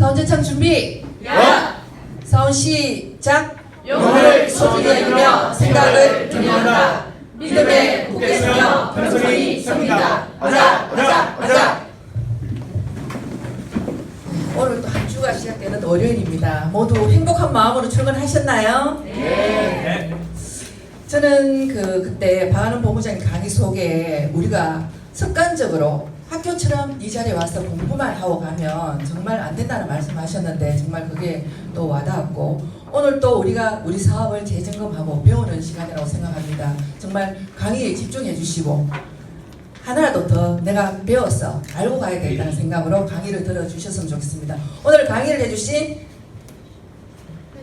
사운 제창 준비. 야! 사운 시작. 용을 소중히 여기며 생각을 격려한다. 믿음에 굳게 서며 변소리 섬긴다. 하자, 하자, 하자. 오늘 또 한 주가 시작되는 월요일입니다. 모두 행복한 마음으로 출근하셨나요? 네. 저는 그때 박하는 본부장님 강의 속에 우리가 습관적으로 학교처럼 이 자리에 와서 공부만 하고 가면 정말 안 된다는 말씀하셨는데 정말 그게 또 와닿았고 오늘 또 우리가 우리 사업을 재점검하고 배우는 시간이라고 생각합니다. 정말 강의에 집중해 주시고 하나라도 더 내가 배웠어 알고 가야 되겠다는 생각으로 강의를 들어주셨으면 좋겠습니다. 오늘 강의를 해주신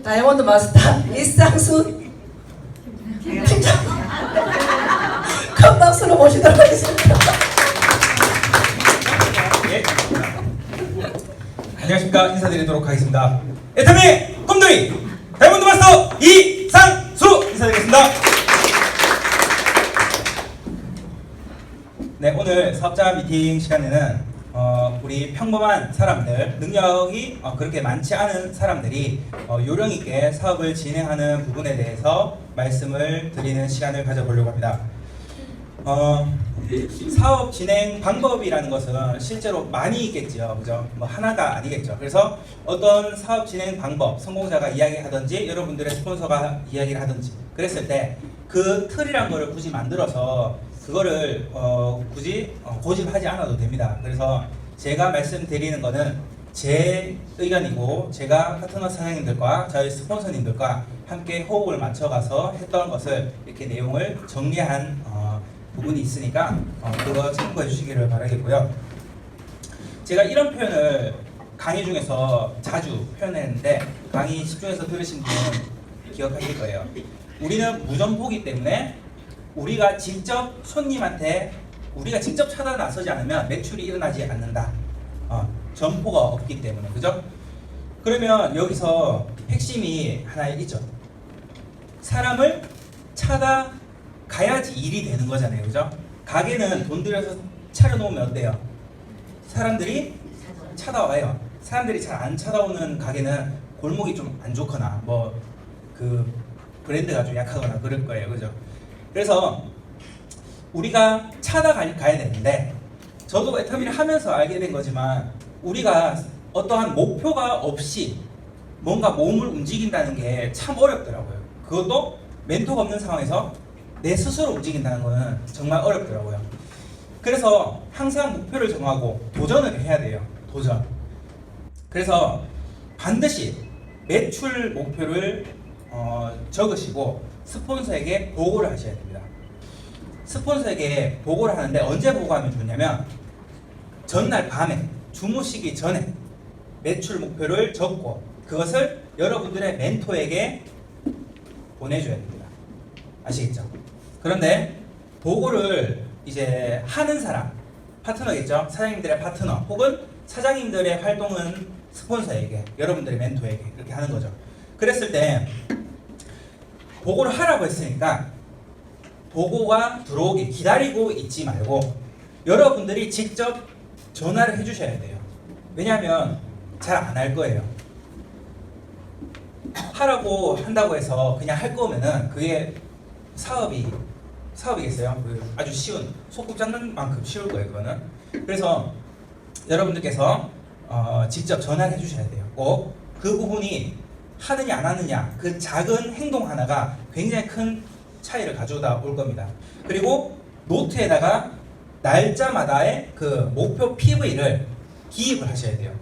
다이아몬드 마스터 이상수 팀장 큰 박수로 모시도록 하겠습니다. 예. 안녕하십니까 인사드리도록 하겠습니다. 애터미 꿈돌이 다이아몬드 마스터 이상수 인사드리겠습니다. 네, 오늘 사업자 미팅 시간에는 우리 평범한 사람들, 능력이 그렇게 많지 않은 사람들이 요령 있게 사업을 진행하는 부분에 대해서 말씀을 드리는 시간을 가져보려고 합니다. 사업 진행 방법이라는 것은 실제로 많이 있겠죠, 그죠? 뭐 하나가 아니겠죠. 그래서 어떤 사업 진행 방법, 성공자가 이야기하든지 여러분들의 스폰서가 이야기를 하든지 그랬을 때 그 틀이란 거를 굳이 만들어서 그거를 굳이 고집하지 않아도 됩니다. 그래서 제가 말씀드리는 거는 제 의견이고 제가 파트너 사장님들과 저희 스폰서님들과 함께 호흡을 맞춰가서 했던 것을 이렇게 내용을 정리한 부분이 있으니까 그거 참고해 주시기를 바라겠고요. 제가 이런 표현을 강의 중에서 자주 표현했는데 강의 집중해서 들으신 분은 기억하실 거예요. 우리는 무점포기 때문에 우리가 직접 손님한테 우리가 직접 찾아 나서지 않으면 매출이 일어나지 않는다. 점포가 없기 때문에, 그죠? 그러면 여기서 핵심이 하나 있죠. 사람을 찾아가야지 일이 되는 거잖아요, 그죠? 가게는 돈 들여서 차려놓으면 어때요? 사람들이 찾아와요. 사람들이 잘 안 찾아오는 가게는 골목이 좀 안 좋거나 뭐 브랜드가 좀 약하거나 그럴 거예요, 그죠? 그래서 우리가 찾아가야 되는데 저도 애터미를 하면서 알게 된 거지만 우리가 어떠한 목표가 없이 뭔가 몸을 움직인다는 게 참 어렵더라고요. 그것도 멘토가 없는 상황에서 내 스스로 움직인다는 거는 정말 어렵더라고요. 그래서 항상 목표를 정하고 도전을 해야 돼요. 도전. 그래서 반드시 매출 목표를 적으시고 스폰서에게 보고를 하셔야 됩니다. 스폰서에게 보고를 하는데 언제 보고하면 좋냐면 전날 밤에 주무시기 전에 매출 목표를 적고 그것을 여러분들의 멘토에게 보내줘야 됩니다. 아시겠죠? 그런데 보고를 이제 하는 사람, 파트너겠죠? 사장님들의 파트너 혹은 사장님들의 활동은 스폰서에게, 여러분들의 멘토에게 그렇게 하는 거죠. 그랬을 때 보고를 하라고 했으니까 보고가 들어오기 기다리고 있지 말고 여러분들이 직접 전화를 해주셔야 돼요. 왜냐하면 잘 안 할 거예요. 하라고 한다고 해서 그냥 할 거면은 그게 사업이겠어요? 아주 쉬운 소꿉 잡는 만큼 쉬울 거예요, 그거는. 그래서 여러분들께서 직접 전화를 해주셔야 돼요. 꼭 그 부분이 하느냐 안 하느냐 그 작은 행동 하나가 굉장히 큰 차이를 가져다 올 겁니다. 그리고 노트에다가 날짜마다의 그 목표 PV를 기입을 하셔야 돼요.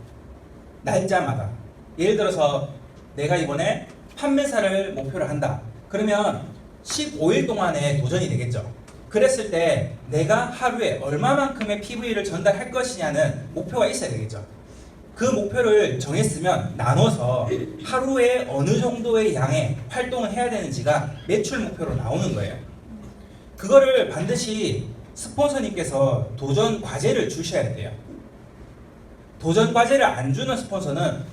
날짜마다. 예를 들어서 내가 이번에 판매사를 목표로 한다. 그러면 15일 동안의 도전이 되겠죠. 그랬을 때 내가 하루에 얼마만큼의 PV를 전달할 것이냐는 목표가 있어야 되겠죠. 그 목표를 정했으면 나눠서 하루에 어느 정도의 양의 활동을 해야 되는지가 매출 목표로 나오는 거예요. 그거를 반드시 스폰서님께서 도전 과제를 주셔야 돼요. 도전 과제를 안 주는 스폰서는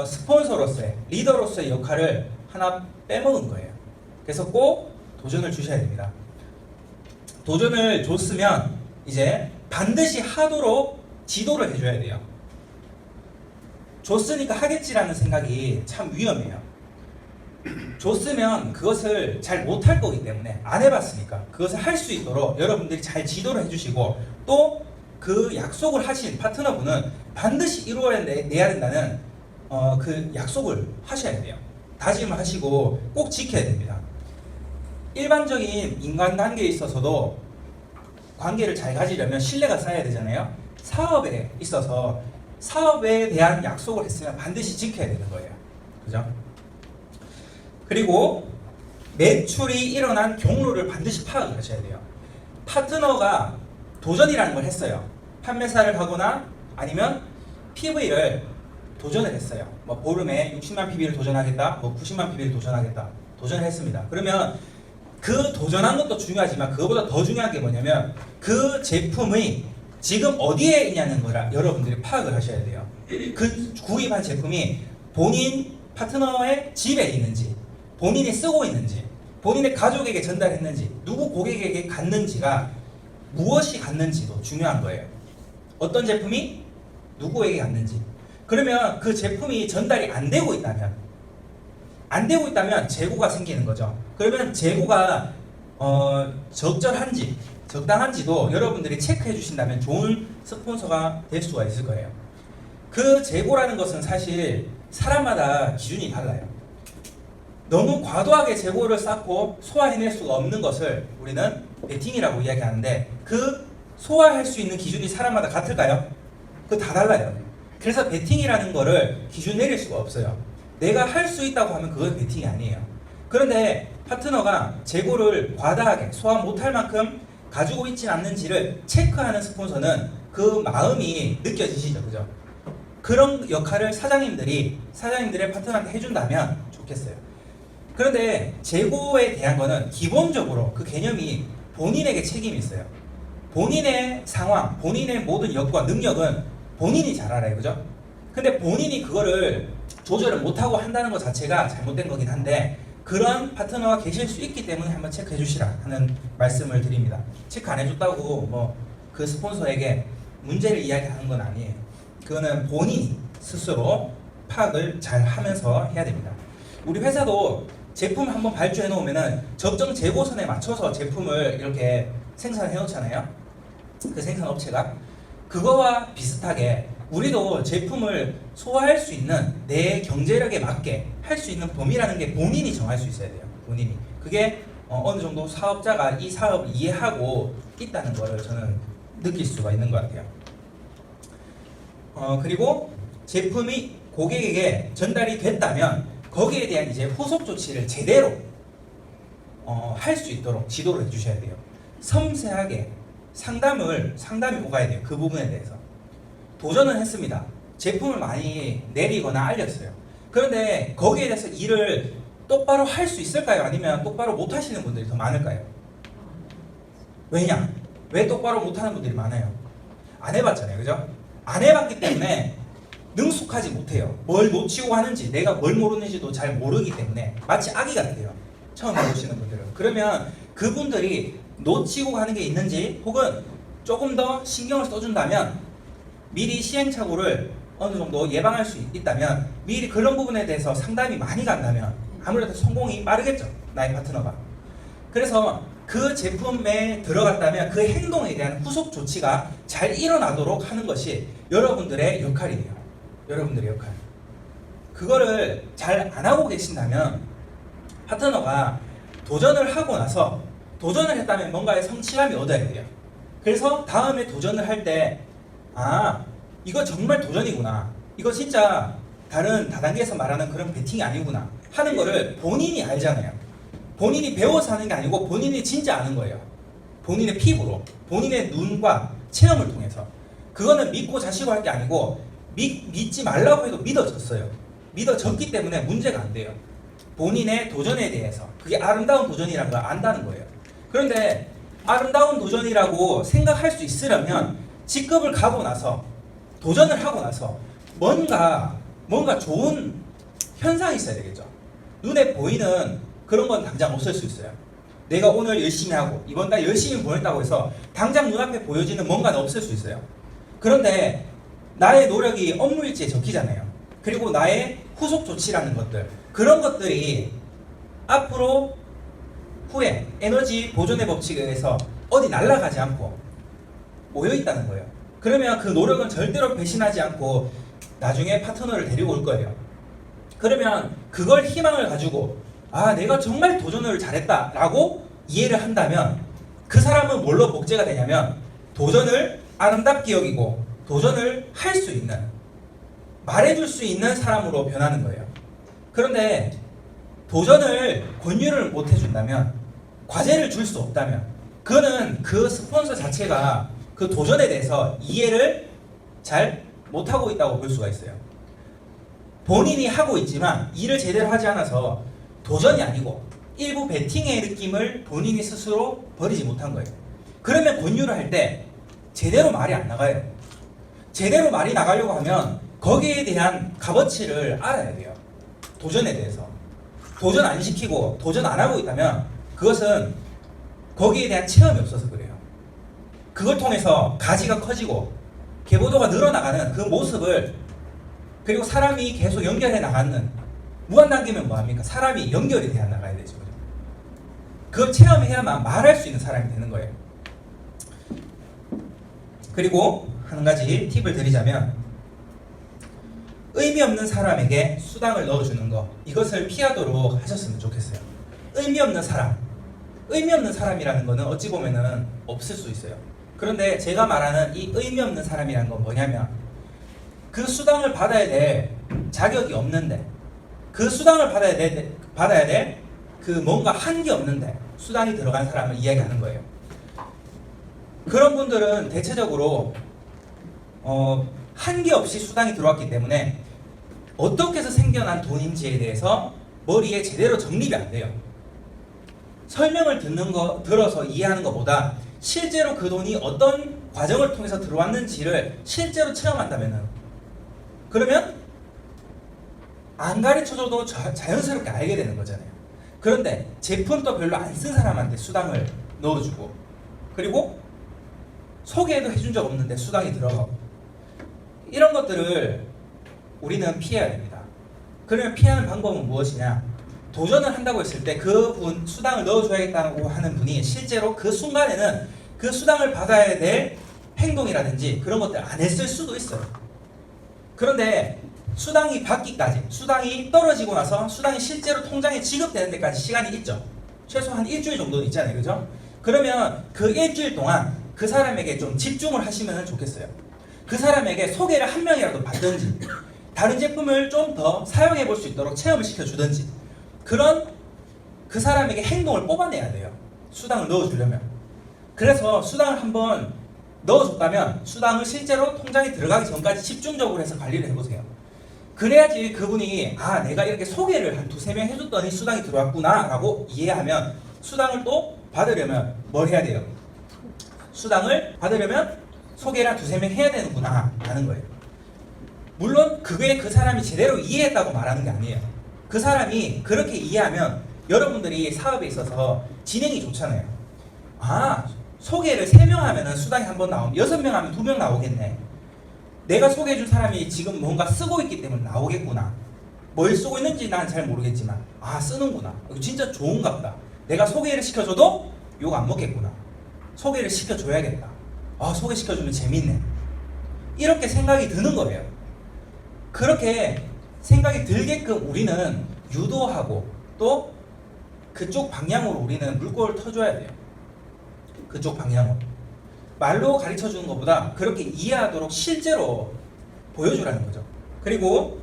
스폰서로서의 리더로서의 역할을 하나 빼먹은 거예요. 그래서 꼭 도전을 주셔야 됩니다. 도전을 줬으면 이제 반드시 하도록 지도를 해줘야 돼요. 줬으니까 하겠지라는 생각이 참 위험해요. 줬으면 그것을 잘 못할 거기 때문에 안 해봤으니까 그것을 할 수 있도록 여러분들이 잘 지도를 해주시고 또 그 약속을 하신 파트너분은 반드시 이루어내야 된다는 그 약속을 하셔야 돼요. 다짐을 하시고 꼭 지켜야 됩니다. 일반적인 인간관계에 있어서도 관계를 잘 가지려면 신뢰가 쌓여야 되잖아요. 사업에 있어서 사업에 대한 약속을 했으면 반드시 지켜야 되는 거예요. 그죠? 그리고 매출이 일어난 경로를 반드시 파악을 하셔야 돼요. 파트너가 도전이라는 걸 했어요. 판매사를 하거나 아니면 PV를 도전을 했어요. 뭐 보름에 60만 PV를 도전하겠다, 뭐 90만 PV를 도전하겠다. 도전을 했습니다. 그러면 그 도전한 것도 중요하지만 그거보다 더 중요한 게 뭐냐면 그 제품이 지금 어디에 있냐는 거라 여러분들이 파악을 하셔야 돼요. 그 구입한 제품이 본인 파트너의 집에 있는지, 본인이 쓰고 있는지, 본인의 가족에게 전달했는지, 누구 고객에게 갔는지가 무엇이 갔는지도 중요한 거예요. 어떤 제품이 누구에게 갔는지. 그러면 그 제품이 전달이 안 되고 있다면 재고가 생기는 거죠. 그러면 재고가 적절한지 적당한지도 여러분들이 체크해 주신다면 좋은 스폰서가 될 수가 있을 거예요. 그 재고라는 것은 사실 사람마다 기준이 달라요. 너무 과도하게 재고를 쌓고 소화해낼 수가 없는 것을 우리는 베팅이라고 이야기하는데 그 소화할 수 있는 기준이 사람마다 같을까요? 그거 다 달라요. 그래서 베팅이라는 거를 기준 내릴 수가 없어요. 내가 할 수 있다고 하면 그건 베팅이 아니에요. 그런데 파트너가 재고를 과다하게 소화 못할 만큼 가지고 있지 않는지를 체크하는 스폰서는 그 마음이 느껴지시죠, 그죠? 그런 역할을 사장님들의 파트너한테 해준다면 좋겠어요. 그런데 재고에 대한 거는 기본적으로 그 개념이 본인에게 책임이 있어요. 본인의 상황, 본인의 모든 여건, 능력은 본인이 잘 알아요, 그죠? 근데 본인이 그거를 조절을 못하고 한다는 것 자체가 잘못된 거긴 한데 그런 파트너가 계실 수 있기 때문에 한번 체크해 주시라 하는 말씀을 드립니다. 체크 안 해줬다고 뭐 그 스폰서에게 문제를 이야기하는 건 아니에요. 그거는 본인이 스스로 파악을 잘 하면서 해야 됩니다. 우리 회사도 제품 한번 발주해 놓으면은 적정 재고선에 맞춰서 제품을 이렇게 생산해 놓잖아요. 그 생산 업체가 그거와 비슷하게 우리도 제품을 소화할 수 있는 내 경제력에 맞게 할 수 있는 범위라는 게 본인이 정할 수 있어야 돼요. 본인이. 그게 어느 정도 사업자가 이 사업을 이해하고 있다는 거를 저는 느낄 수가 있는 것 같아요. 그리고 제품이 고객에게 전달이 됐다면 거기에 대한 이제 후속 조치를 제대로 할 수 있도록 지도를 해주셔야 돼요. 섬세하게 상담이 오가야 돼요. 그 부분에 대해서. 도전을 했습니다. 제품을 많이 내리거나 알렸어요. 그런데 거기에 대해서 일을 똑바로 할 수 있을까요? 아니면 똑바로 못 하시는 분들이 더 많을까요? 왜냐? 왜 똑바로 못 하는 분들이 많아요? 안 해봤잖아요. 그죠? 안 해봤기 때문에 능숙하지 못해요. 뭘 놓치고 하는지, 내가 뭘 모르는지도 잘 모르기 때문에 마치 아기 같아요. 처음 해보시는 분들은. 그러면 그분들이 놓치고 가는 게 있는지 혹은 조금 더 신경을 써준다면 미리 시행착오를 어느 정도 예방할 수 있다면 미리 그런 부분에 대해서 상담이 많이 간다면 아무래도 성공이 빠르겠죠. 나의 파트너가. 그래서 그 제품에 들어갔다면 그 행동에 대한 후속 조치가 잘 일어나도록 하는 것이 여러분들의 역할이에요. 여러분들의 역할. 그거를 잘 안 하고 계신다면 파트너가 도전을 하고 나서 도전을 했다면 뭔가의 성취감이 얻어야 돼요. 그래서 다음에 도전을 할 때 이거 정말 도전이구나. 이거 진짜 다른 다단계에서 말하는 그런 베팅이 아니구나 하는 거를 본인이 알잖아요. 본인이 배워서 하는 게 아니고 본인이 진짜 아는 거예요. 본인의 피부로, 본인의 눈과 체험을 통해서. 그거는 믿고 자시고 할 게 아니고 믿지 말라고 해도 믿어졌어요. 믿어졌기 때문에 문제가 안 돼요. 본인의 도전에 대해서 그게 아름다운 도전이라는 걸 안다는 거예요. 그런데 아름다운 도전이라고 생각할 수 있으려면 직급을 가고 나서 도전을 하고 나서 뭔가 좋은 현상이 있어야 되겠죠. 눈에 보이는 그런 건 당장 없을 수 있어요. 내가 오늘 열심히 하고 이번 달 열심히 보냈다고 해서 당장 눈앞에 보여지는 뭔가는 없을 수 있어요. 그런데 나의 노력이 업무일지에 적히잖아요. 그리고 나의 후속 조치라는 것들, 그런 것들이 앞으로 후에 에너지 보존의 법칙에 의해서 어디 날아가지 않고 모여 있다는 거예요. 그러면 그 노력은 절대로 배신하지 않고 나중에 파트너를 데리고 올 거예요. 그러면 그걸 희망을 가지고 아, 내가 정말 도전을 잘했다라고 이해를 한다면 그 사람은 뭘로 복제가 되냐면 도전을 아름답게 여기고 도전을 할 수 있는, 말해줄 수 있는 사람으로 변하는 거예요. 그런데 도전을 권유를 못 해준다면, 과제를 줄 수 없다면, 그거는 그 스폰서 자체가 그 도전에 대해서 이해를 잘 못하고 있다고 볼 수가 있어요. 본인이 하고 있지만 일을 제대로 하지 않아서 도전이 아니고 일부 베팅의 느낌을 본인이 스스로 버리지 못한 거예요. 그러면 권유를 할 때 제대로 말이 안 나가요. 제대로 말이 나가려고 하면 거기에 대한 값어치를 알아야 돼요. 도전에 대해서. 도전 안 시키고 도전 안 하고 있다면 그것은 거기에 대한 체험이 없어서 그래요. 그걸 통해서 가지가 커지고 개보도가 늘어나가는 그 모습을, 그리고 사람이 계속 연결해 나가는, 무한단계면 뭐합니까? 사람이 연결이 돼야 나가야 되죠. 그걸 체험해야만 말할 수 있는 사람이 되는 거예요. 그리고 한 가지 팁을 드리자면, 의미 없는 사람에게 수당을 넣어주는 거, 이것을 피하도록 하셨으면 좋겠어요. 의미 없는 사람, 의미 없는 사람이라는 거는 어찌 보면은 없을 수 있어요. 그런데 제가 말하는 이 의미 없는 사람이라는 건 뭐냐면, 그 수당을 받아야 될 자격이 없는데, 그 수당을 받아야 될 그 뭔가 한게 없는데 수당이 들어간 사람을 이야기하는 거예요. 그런 분들은 대체적으로 한게 없이 수당이 들어왔기 때문에 어떻게 해서 생겨난 돈인지에 대해서 머리에 제대로 정립이 안 돼요. 설명을 들어서 이해하는 것보다 실제로 그 돈이 어떤 과정을 통해서 들어왔는지를 실제로 체험한다면은, 그러면 안 가르쳐줘도 자연스럽게 알게 되는 거잖아요. 그런데 제품도 별로 안 쓴 사람한테 수당을 넣어주고, 그리고 소개도 해준 적 없는데 수당이 들어가고, 이런 것들을 우리는 피해야 됩니다. 그러면 피하는 방법은 무엇이냐? 도전을 한다고 했을 때 그분 수당을 넣어줘야겠다고 하는 분이 실제로 그 순간에는 그 수당을 받아야 될 행동이라든지 그런 것들 안 했을 수도 있어요. 그런데 수당이 받기까지, 수당이 떨어지고 나서 수당이 실제로 통장에 지급되는 데까지 시간이 있죠. 최소 한 일주일 정도는 있잖아요. 그죠? 그러면 그 일주일 동안 그 사람에게 좀 집중을 하시면 좋겠어요. 그 사람에게 소개를 한 명이라도 받든지, 다른 제품을 좀 더 사용해 볼 수 있도록 체험을 시켜주든지, 그런 그 사람에게 행동을 뽑아내야 돼요. 수당을 넣어주려면. 그래서 수당을 한번 넣어줬다면 수당을 실제로 통장에 들어가기 전까지 집중적으로 해서 관리를 해보세요. 그래야지 그분이 아, 내가 이렇게 소개를 한 두세 명 해줬더니 수당이 들어왔구나 라고 이해하면, 수당을 또 받으려면 뭘 해야 돼요? 수당을 받으려면 소개를 한 두세 명 해야 되는구나 라는 거예요. 물론 그게 그 사람이 제대로 이해했다고 말하는 게 아니에요. 그 사람이 그렇게 이해하면 여러분들이 사업에 있어서 진행이 좋잖아요. 아, 소개를 3명 하면 수당이 한 번 나오면 6명 하면 2명 나오겠네. 내가 소개해준 사람이 지금 뭔가 쓰고 있기 때문에 나오겠구나. 뭘 쓰고 있는지 난 잘 모르겠지만 아, 쓰는구나. 이거 진짜 좋은갑다. 내가 소개를 시켜줘도 욕 안 먹겠구나. 소개를 시켜줘야겠다. 아, 소개시켜주면 재밌네. 이렇게 생각이 드는 거예요. 그렇게 생각이 들게끔 우리는 유도하고 또 그쪽 방향으로 우리는 물꼬를 터줘야 돼요. 그쪽 방향으로. 말로 가르쳐주는 것보다 그렇게 이해하도록 실제로 보여주라는 거죠. 그리고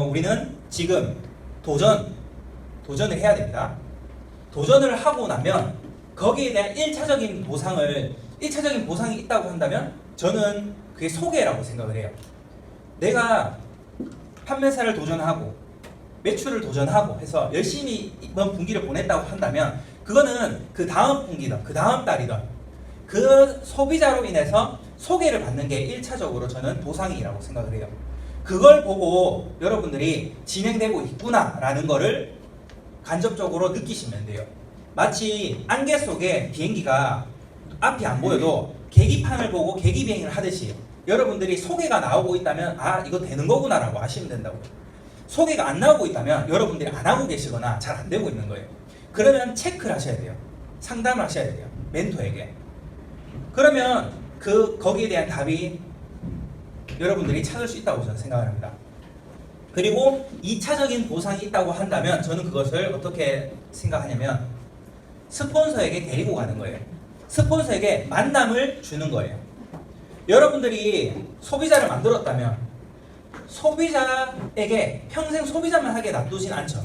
우리는 지금 도전을 해야 됩니다. 도전을 하고 나면 거기에 대한 1차적인 보상이 있다고 한다면 저는 그게 소개라고 생각을 해요. 내가 판매사를 도전하고 매출을 도전하고 해서 열심히 이번 분기를 보냈다고 한다면 그거는 그 다음 분기든 그 다음 달이든 그 소비자로 인해서 소개를 받는 게 1차적으로 저는 보상이라고 생각을 해요. 그걸 보고 여러분들이 진행되고 있구나 라는 거를 간접적으로 느끼시면 돼요. 마치 안개 속에 비행기가 앞이 안 보여도 계기판을 보고 계기비행을 하듯이 여러분들이 소개가 나오고 있다면 아 이거 되는 거구나 라고 아시면 된다고요. 소개가 안 나오고 있다면 여러분들이 안 하고 계시거나 잘 안 되고 있는 거예요. 그러면 체크를 하셔야 돼요. 상담을 하셔야 돼요. 멘토에게. 그러면 거기에 대한 답이 여러분들이 찾을 수 있다고 저는 생각을 합니다. 그리고 2차적인 보상이 있다고 한다면 저는 그것을 어떻게 생각하냐면 스폰서에게 데리고 가는 거예요. 스폰서에게 만남을 주는 거예요. 여러분들이 소비자를 만들었다면 소비자에게 평생 소비자만 하게 놔두진 않죠.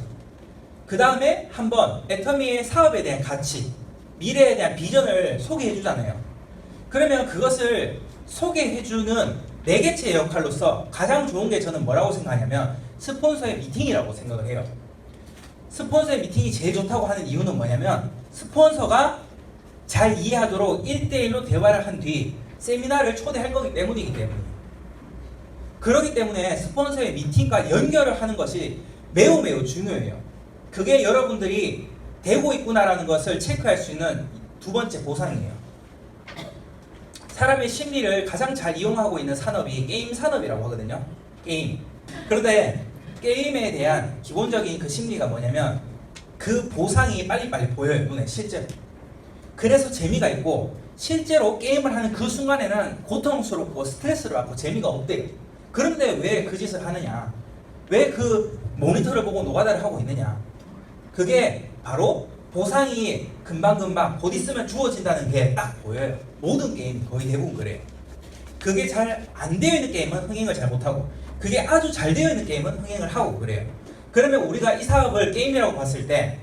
그 다음에 한번 애터미의 사업에 대한 가치, 미래에 대한 비전을 소개해 주잖아요. 그러면 그것을 소개해주는 매개체의 역할로서 가장 좋은 게 저는 뭐라고 생각하냐면 스폰서의 미팅이라고 생각을 해요. 스폰서의 미팅이 제일 좋다고 하는 이유는 뭐냐면 스폰서가 잘 이해하도록 1대1로 대화를 한 뒤 세미나를 초대할 거기 때문이기 때문이에요. 그렇기 때문에 스폰서의 미팅과 연결을 하는 것이 매우 매우 중요해요. 그게 여러분들이 되고 있구나라는 것을 체크할 수 있는 두 번째 보상이에요. 사람의 심리를 가장 잘 이용하고 있는 산업이 게임 산업이라고 하거든요. 게임. 그런데 게임에 대한 기본적인 그 심리가 뭐냐면 그 보상이 빨리빨리 보여요. 눈에 실제로. 그래서 재미가 있고 실제로 게임을 하는 그 순간에는 고통스럽고 스트레스를 받고 재미가 없대요. 그런데 왜 그 짓을 하느냐? 왜 그 모니터를 보고 노가다를 하고 있느냐? 그게 바로 보상이 금방금방 곧 있으면 주어진다는 게 딱 보여요. 모든 게임 거의 대부분 그래요. 그게 잘 안 되어 있는 게임은 흥행을 잘 못하고 그게 아주 잘 되어 있는 게임은 흥행을 하고 그래요. 그러면 우리가 이 사업을 게임이라고 봤을 때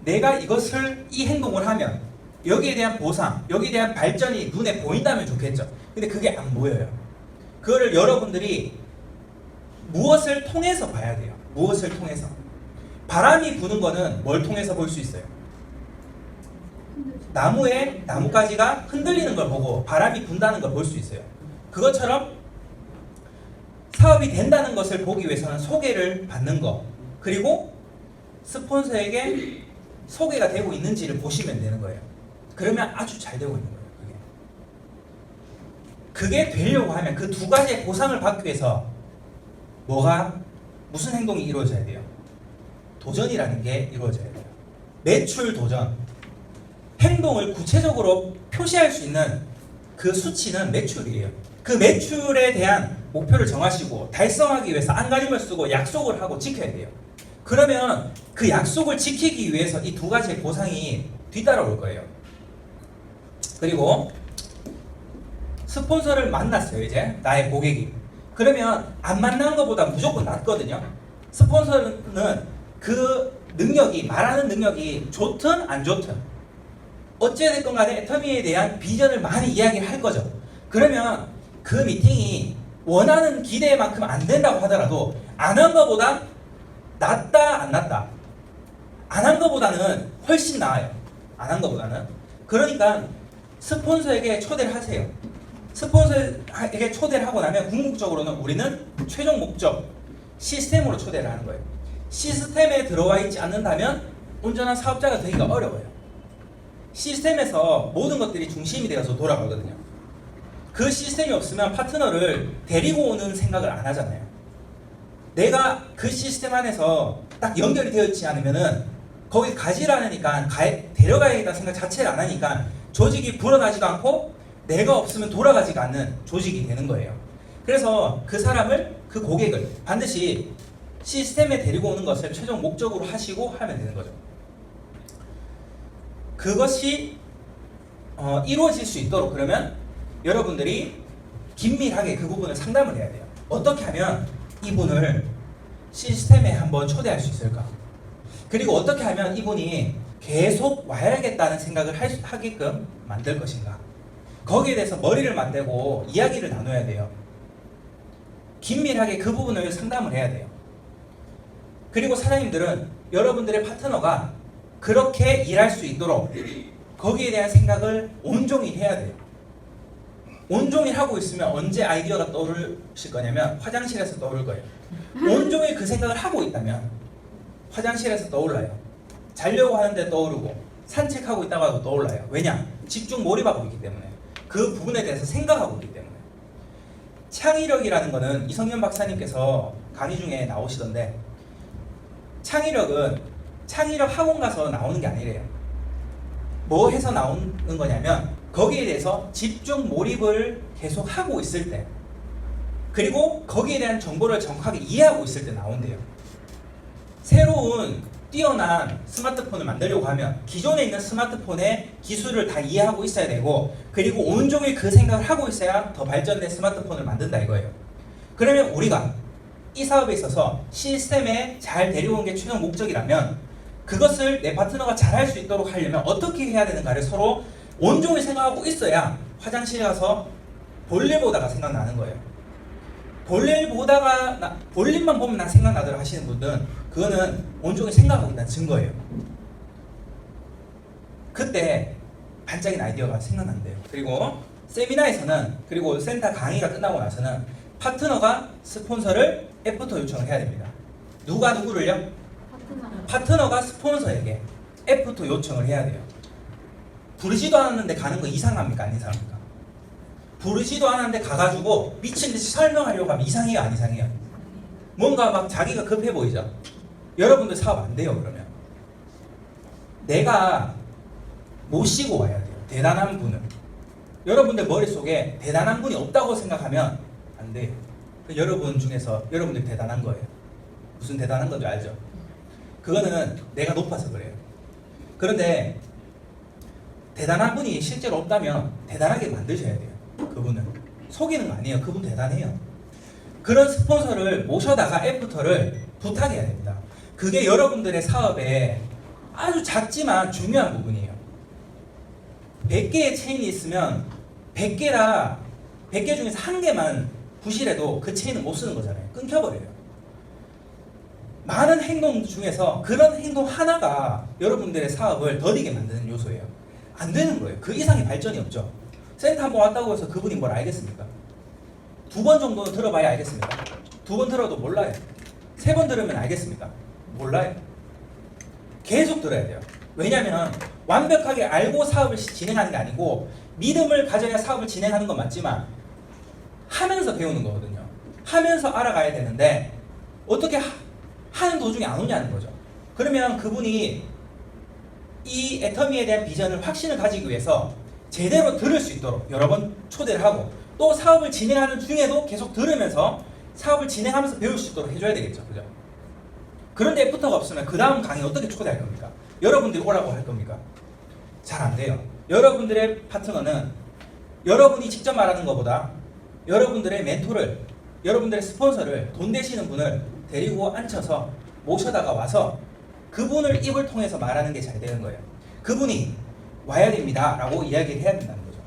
내가 이 행동을 하면 여기에 대한 보상, 여기에 대한 발전이 눈에 보인다면 좋겠죠. 근데 그게 안 보여요. 그거를 여러분들이 무엇을 통해서 봐야 돼요. 무엇을 통해서. 바람이 부는 거는 뭘 통해서 볼 수 있어요? 나뭇가지가 흔들리는 걸 보고 바람이 분다는 걸 볼 수 있어요. 그것처럼 사업이 된다는 것을 보기 위해서는 소개를 받는 거, 그리고 스폰서에게 소개가 되고 있는지를 보시면 되는 거예요. 그러면 아주 잘 되고 있는 거예요. 그게 되려고 하면 그 두 가지의 보상을 받기 위해서 무슨 행동이 이루어져야 돼요? 도전이라는 게 이루어져야 돼요. 매출 도전. 행동을 구체적으로 표시할 수 있는 그 수치는 매출이에요. 그 매출에 대한 목표를 정하시고 달성하기 위해서 안간힘을 쓰고 약속을 하고 지켜야 돼요. 그러면 그 약속을 지키기 위해서 이 두 가지의 보상이 뒤따라올 거예요. 그리고 스폰서를 만났어요. 이제 나의 고객이. 그러면 안 만난 것보다 무조건 낫거든요. 스폰서는 그 능력이, 말하는 능력이 좋든 안 좋든 어찌됐건 간에 애터미에 대한 비전을 많이 이야기할 거죠. 그러면 그 미팅이 원하는 기대만큼 안 된다고 하더라도 안 한 것보다 낫다 안 낫다. 안 한 것보다는 훨씬 나아요. 안 한 것보다는. 그러니까 스폰서에게 초대를 하세요. 스폰서에게 초대를 하고 나면 궁극적으로는 우리는 최종 목적 시스템으로 초대를 하는 거예요. 시스템에 들어와 있지 않는다면 온전한 사업자가 되기가 어려워요. 시스템에서 모든 것들이 중심이 되어서 돌아가거든요. 그 시스템이 없으면 파트너를 데리고 오는 생각을 안 하잖아요. 내가 그 시스템 안에서 딱 연결이 되어 있지 않으면은 거기 가지를 않으니까 데려가야겠다는 생각 자체를 안 하니까 조직이 불어나지도 않고 내가 없으면 돌아가지가 않는 조직이 되는 거예요. 그래서 그 사람을, 그 고객을 반드시 시스템에 데리고 오는 것을 최종 목적으로 하시고 하면 되는 거죠. 그것이 이루어질 수 있도록 그러면 여러분들이 긴밀하게 그 부분을 상담을 해야 돼요. 어떻게 하면 이분을 시스템에 한번 초대할 수 있을까? 그리고 어떻게 하면 이분이 계속 와야겠다는 생각을 하게끔 만들 것인가? 거기에 대해서 머리를 맞대고 이야기를 나눠야 돼요. 긴밀하게 그 부분을 상담을 해야 돼요. 그리고 사장님들은 여러분들의 파트너가 그렇게 일할 수 있도록 거기에 대한 생각을 온종일 해야 돼요. 온종일 하고 있으면 언제 아이디어가 떠오르실 거냐면 화장실에서 떠오를 거예요. 온종일 그 생각을 하고 있다면 화장실에서 떠올라요. 자려고 하는데 떠오르고 산책하고 있다가 떠올라요. 왜냐? 집중 몰입하고 있기 때문에. 그 부분에 대해서 생각하고 있기 때문에. 창의력이라는 거는 이성윤 박사님께서 강의 중에 나오시던데, 창의력은 창의력 학원 가서 나오는 게 아니래요. 뭐 해서 나오는 거냐면 거기에 대해서 집중 몰입을 계속 하고 있을 때, 그리고 거기에 대한 정보를 정확하게 이해하고 있을 때 나온대요. 새로운 뛰어난 스마트폰을 만들려고 하면 기존에 있는 스마트폰의 기술을 다 이해하고 있어야 되고, 그리고 온종일 그 생각을 하고 있어야 더 발전된 스마트폰을 만든다 이거예요. 그러면 우리가 이 사업에 있어서 시스템에 잘 데려온 게 최종 목적이라면, 그것을 내 파트너가 잘할 수 있도록 하려면 어떻게 해야 되는가를 서로 온종일 생각하고 있어야 화장실에 가서 볼일 보다가 생각나는 거예요. 볼일만 보면 난 생각나더라 하시는 분들은 그거는 온종일 생각하고 있다는 증거예요. 그때 반짝이는 아이디어가 생각난대요. 그리고 세미나에서는, 그리고 센터 강의가 끝나고 나서는 파트너가 스폰서를 애프터 요청을 해야 됩니다. 누가 누구를요? 파트너가 스폰서에게 애프터 요청을 해야 돼요. 부르지도 않았는데 가는 거 이상합니까? 안 이상합니까? 부르지도 않았는데 가가지고 미친듯이 설명하려고 하면 이상해요? 안 이상해요? 뭔가 막 자기가 급해 보이죠? 여러분들 사업 안 돼요. 그러면 내가 모시고 와야 돼요. 대단한 분을. 여러분들 머릿속에 대단한 분이 없다고 생각하면 안 돼요. 여러분 중에서 여러분들 대단한 거예요. 무슨 대단한 건지 알죠? 그거는 내가 높아서 그래요. 그런데 대단한 분이 실제로 없다면 대단하게 만드셔야 돼요. 그분은 속이는 거 아니에요. 그분 대단해요. 그런 스폰서를 모셔다가 애프터를 부탁해야 됩니다. 그게 여러분들의 사업에 아주 작지만 중요한 부분이에요. 100개의 체인이 있으면 100개 중에서 한 개만 부실해도 그 체인은 못 쓰는 거잖아요. 끊겨버려요. 많은 행동 중에서 그런 행동 하나가 여러분들의 사업을 더디게 만드는 요소예요. 안 되는 거예요. 그 이상의 발전이 없죠. 센터 한번 왔다고 해서 그분이 뭘 알겠습니까? 2번 정도는 들어봐야 알겠습니까? 2번 들어도 몰라요. 3번 들으면 알겠습니까? 몰라요. 계속 들어야 돼요. 왜냐하면 완벽하게 알고 사업을 진행하는 게 아니고, 믿음을 가져야 사업을 진행하는 건 맞지만 하면서 배우는 거거든요. 하면서 알아가야 되는데 어떻게 하는 도중에 안 오냐는 거죠. 그러면 그분이 이 애터미에 대한 비전을, 확신을 가지기 위해서 제대로 들을 수 있도록 여러 번 초대를 하고, 또 사업을 진행하는 중에도 계속 들으면서 사업을 진행하면서 배울 수 있도록 해줘야 되겠죠. 그죠? 그런데 애프터가 없으면 그 다음 강의 어떻게 초대할 겁니까? 여러분들이 오라고 할 겁니까? 잘 안 돼요. 여러분들의 파트너는 여러분이 직접 말하는 것보다 여러분들의 멘토를, 여러분들의 스폰서를, 돈 되시는 분을 데리고 앉혀서 모셔다가 와서 그분을 입을 통해서 말하는 게 잘 되는 거예요. 그분이 와야 됩니다 라고 이야기를 해야 된다는 거죠.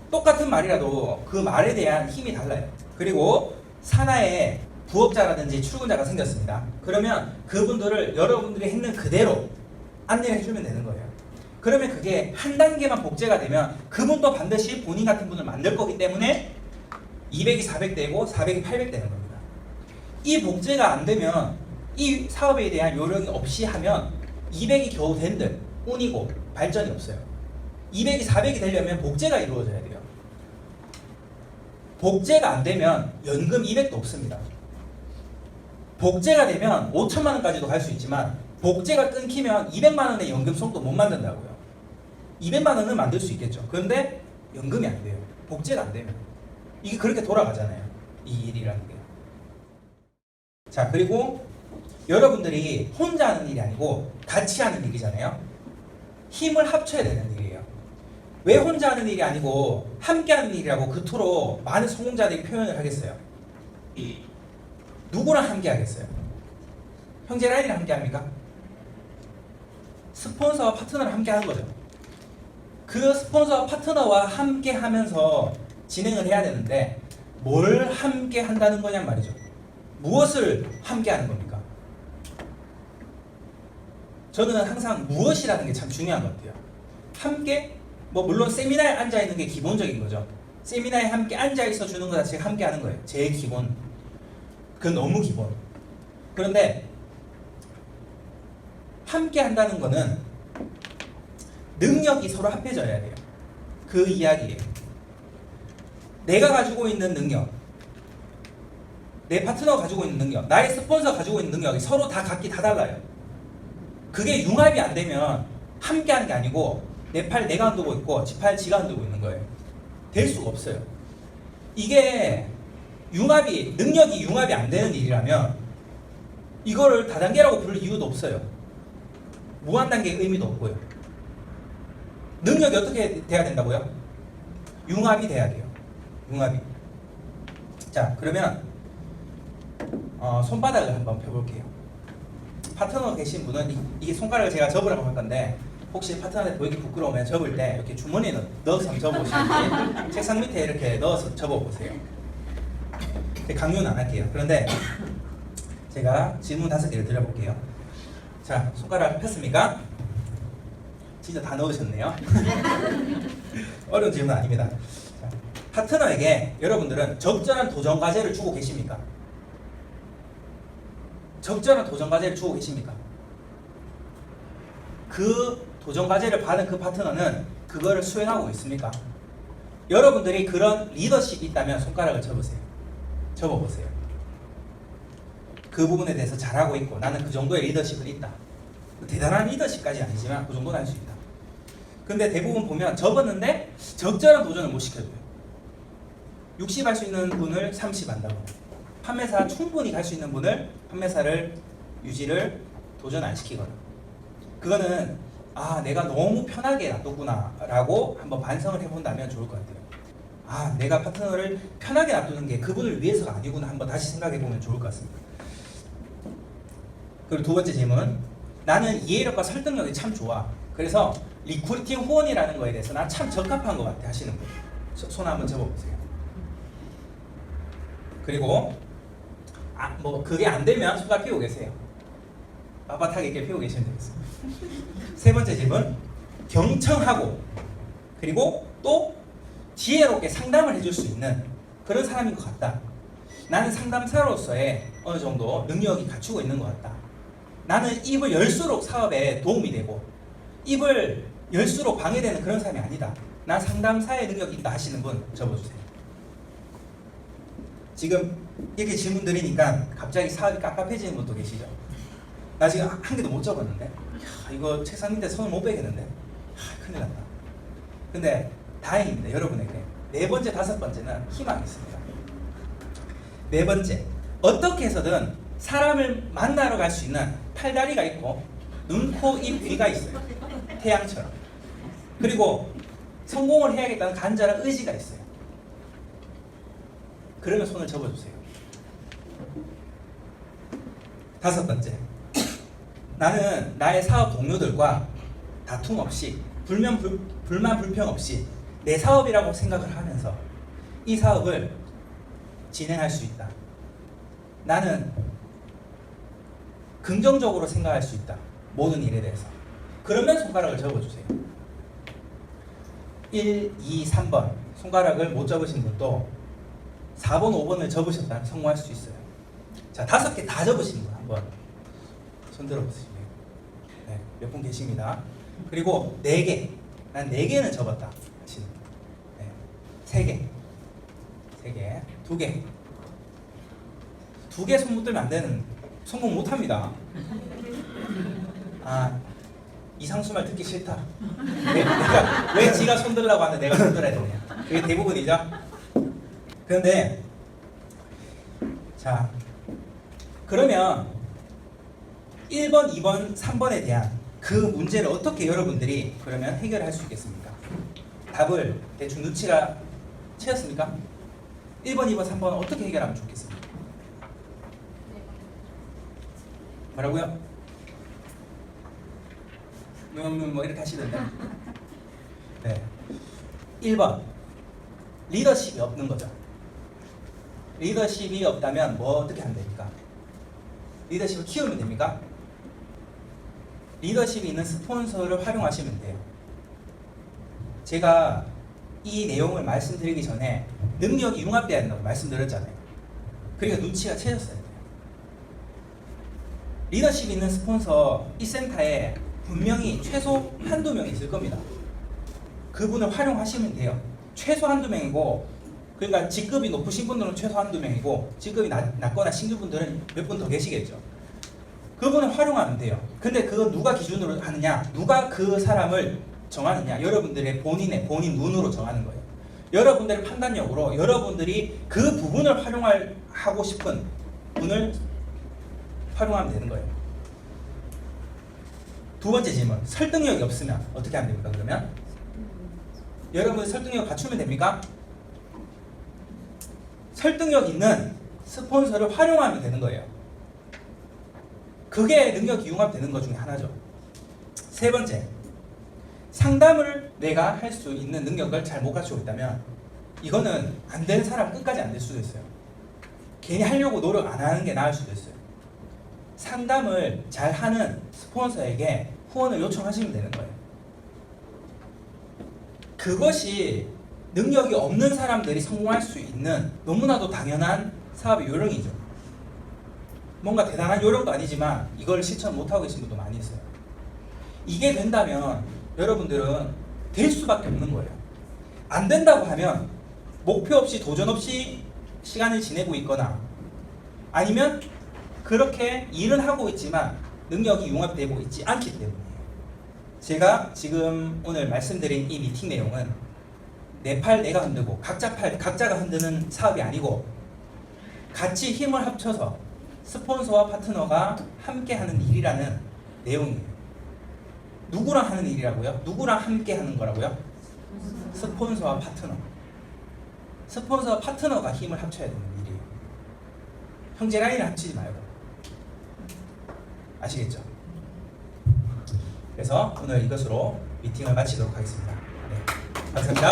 똑같은 말이라도 그 말에 대한 힘이 달라요. 그리고 산하에 부업자라든지 출근자가 생겼습니다. 그러면 그분들을 여러분들이 했는 그대로 안내를 해주면 되는 거예요. 그러면 그게 한 단계만 복제가 되면 그분도 반드시 본인 같은 분을 만들 거기 때문에 200이 400 되고 400이 800 되는 겁니다. 이 복제가 안 되면, 이 사업에 대한 요령이 없이 하면 200이 겨우 된들 운이고 발전이 없어요. 200이 400이 되려면 복제가 이루어져야 돼요. 복제가 안 되면 연금 200도 없습니다. 복제가 되면 5천만 원까지도 갈 수 있지만 복제가 끊기면 200만 원의 연금송도 못 만든다고요. 200만 원은 만들 수 있겠죠. 그런데 연금이 안 돼요. 복제가 안 되면. 이게 그렇게 돌아가잖아요. 이 일이라는 게. 자, 그리고 여러분들이 혼자 하는 일이 아니고 같이 하는 일이잖아요. 힘을 합쳐야 되는 일이에요. 왜 혼자 하는 일이 아니고 함께 하는 일이라고 그토록 많은 성공자들이 표현을 하겠어요? 누구랑 함께 하겠어요? 형제 라인이랑 함께 합니까? 스폰서와 파트너랑 함께 하는 거죠. 그 스폰서와 파트너와 함께 하면서 진행을 해야 되는데 뭘 함께 한다는 거냔 말이죠. 무엇을 함께 하는 겁니까? 저는 항상 무엇이라는 게 참 중요한 것 같아요. 함께, 물론 세미나에 앉아 있는 게 기본적인 거죠. 세미나에 함께 앉아 있어 주는 것 자체가 함께 하는 거예요. 제일 기본. 그건 너무 기본. 그런데 함께 한다는 거는 능력이 서로 합해져야 돼요. 그 이야기예요. 내가 가지고 있는 능력, 내 파트너가 가지고 있는 능력, 나의 스폰서가 가지고 있는 능력이 서로 다 각기 다 달라요. 그게 융합이 안 되면 함께 하는 게 아니고 내 팔 내가 흔들고 있고 지 팔 지가 흔들고 있는 거예요. 될 수가 없어요. 이게 능력이 융합이 안 되는 일이라면 이거를 다단계라고 부를 이유도 없어요. 무한단계의 의미도 없고요. 능력이 어떻게 돼야 된다고요? 융합이 돼야 돼요. 융합이. 자, 그러면 손바닥을 한번 펴볼게요. 파트너 계신 분은 이게 손가락을 제가 접으라고 할 건데 혹시 파트너한테 보이기 부끄러우면 접을 때 이렇게 주머니에 넣어서 한번 접어보시는지 책상 밑에 이렇게 넣어서 접어보세요. 강요는 안 할게요. 그런데 제가 질문 5개를 드려볼게요. 자, 손가락 폈습니까? 진짜 다 넣으셨네요. 어려운 질문 아닙니다. 자, 파트너에게 여러분들은 적절한 도전 과제를 주고 계십니까? 적절한 도전 과제를 주고 계십니까? 그 도전 과제를 받은 그 파트너는 그거를 수행하고 있습니까? 여러분들이 그런 리더십이 있다면 손가락을 접으세요. 접어보세요. 그 부분에 대해서 잘하고 있고 나는 그 정도의 리더십은 있다. 대단한 리더십까지 아니지만 그 정도는 할 수 있다. 근데 대부분 보면 접었는데 적절한 도전을 못 시켜줘요. 60 할 수 있는 분을 30 한다고. 판매사 충분히 갈 수 있는 분을 판매사를 유지를 도전 안 시키거나. 그거는 내가 너무 편하게 놔뒀구나 라고 한번 반성을 해본다면 좋을 것 같아요. 내가 파트너를 편하게 놔두는 게 그분을 위해서가 아니구나 한번 다시 생각해보면 좋을 것 같습니다. 그리고 두 번째 질문. 나는 이해력과 설득력이 참 좋아. 그래서 리크루팅 후원이라는 거에 대해서 난 참 적합한 것 같아 하시는 분. 손 한번 접어보세요. 그리고 그게 안 되면 손가락 펴고 계세요. 빳빳하게 이렇게 펴고 계시면 되겠습니다. 세 번째 질문. 경청하고 그리고 또 지혜롭게 상담을 해줄 수 있는 그런 사람인 것 같다. 나는 상담사로서의 어느 정도 능력이 갖추고 있는 것 같다. 나는 입을 열수록 사업에 도움이 되고 입을 열수록 방해되는 그런 사람이 아니다. 난 상담사의 능력이 있다 하시는 분 접어주세요. 지금 이렇게 질문 드리니까 갑자기 사업이 깝깝해지는 분도 계시죠? 나 지금 한 개도 못 접었는데 이거 책상 밑에 손을 못 빼겠는데 큰일 났다. 근데 다행입니다. 여러분에게 네 번째, 다섯 번째는 희망이 있습니다. 네 번째, 어떻게 해서든 사람을 만나러 갈 수 있는 팔다리가 있고 눈, 코, 입, 귀가 있어요. 태양처럼. 그리고 성공을 해야겠다는 간절한 의지가 있어요. 그러면 손을 접어주세요. 다섯 번째, 나는 나의 사업 동료들과 다툼 없이 불만 불평 없이 내 사업이라고 생각을 하면서 이 사업을 진행할 수 있다. 나는 긍정적으로 생각할 수 있다. 모든 일에 대해서. 그러면 손가락을 접어주세요. 1, 2, 3번 손가락을 못 접으신 분도 4번, 5번을 접으셨다면 성공할 수 있어요. 자, 5개 다 접으신 분 한번 손 들어보세요. 네, 몇 분 계십니다. 그리고 4개, 난 4개는 접었다 하시는 분. 네, 3개, 2개. 2개 손 못 들면 안 되는, 성공 못 합니다. 이상수 말 듣기 싫다. 왜 지가 손 들라고 하는데 내가 손 들어야 되냐. 그게 대부분이죠. 그런데 자, 그러면 1번, 2번, 3번에 대한 그 문제를 어떻게 여러분들이 그러면 해결할 수 있겠습니까? 답을 대충 눈치가 채였습니까? 1번, 2번, 3번 어떻게 해결하면 좋겠습니까? 뭐라고요? 뭐 이렇게 하시던데. 네. 1번, 리더십이 없는 거죠. 리더십이 없다면 뭐 어떻게 하면 됩니까? 리더십을 키우면 됩니까? 리더십이 있는 스폰서를 활용하시면 돼요. 제가 이 내용을 말씀드리기 전에 능력이 융합돼야 된다고 말씀드렸잖아요. 그러니까 눈치가 채셨어야 돼요. 리더십이 있는 스폰서 이 센터에 분명히 최소 한두 명 있을 겁니다. 그분을 활용하시면 돼요. 최소 한두 명이고 그러니까 직급이 높으신 분들은 최소 한두 명이고 직급이 낮거나 신규분들은 몇 분 더 계시겠죠. 그분을 활용하면 돼요. 근데 그거 누가 기준으로 하느냐? 누가 그 사람을 정하느냐? 여러분들의 본인 눈으로 정하는 거예요. 여러분들의 판단력으로 여러분들이 그 부분을 하고 싶은 분을 활용하면 되는 거예요. 두 번째 질문. 설득력이 없으면 어떻게 하면 됩니까? 그러면 여러분 설득력 갖추면 됩니까? 설득력 있는 스폰서를 활용하면 되는 거예요. 그게 능력 융합 되는 것 중에 하나죠. 세 번째, 상담을 내가 할 수 있는 능력을 잘 못 갖추고 있다면 이거는 안 되는 사람 끝까지 안 될 수도 있어요. 괜히 하려고 노력 안 하는 게 나을 수도 있어요. 상담을 잘 하는 스폰서에게 후원을 요청하시면 되는 거예요. 그것이 능력이 없는 사람들이 성공할 수 있는 너무나도 당연한 사업의 요령이죠. 뭔가 대단한 요령도 아니지만 이걸 실천 못하고 계신 분도 많이 있어요. 이게 된다면 여러분들은 될 수밖에 없는 거예요. 안 된다고 하면 목표 없이 도전 없이 시간을 지내고 있거나 아니면 그렇게 일은 하고 있지만 능력이 융합되고 있지 않기 때문이에요. 제가 지금 오늘 말씀드린 이 미팅 내용은 내 팔 내가 흔들고 각자 팔 각자가 흔드는 사업이 아니고 같이 힘을 합쳐서 스폰서와 파트너가 함께 하는 일이라는 내용이에요. 누구랑 하는 일이라고요? 누구랑 함께 하는 거라고요? 스폰서와 파트너. 스폰서와 파트너가 힘을 합쳐야 되는 일이에요. 형제 라인을 합치지 말고. 아시겠죠? 그래서 오늘 이것으로 미팅을 마치도록 하겠습니다. 네, 감사합니다.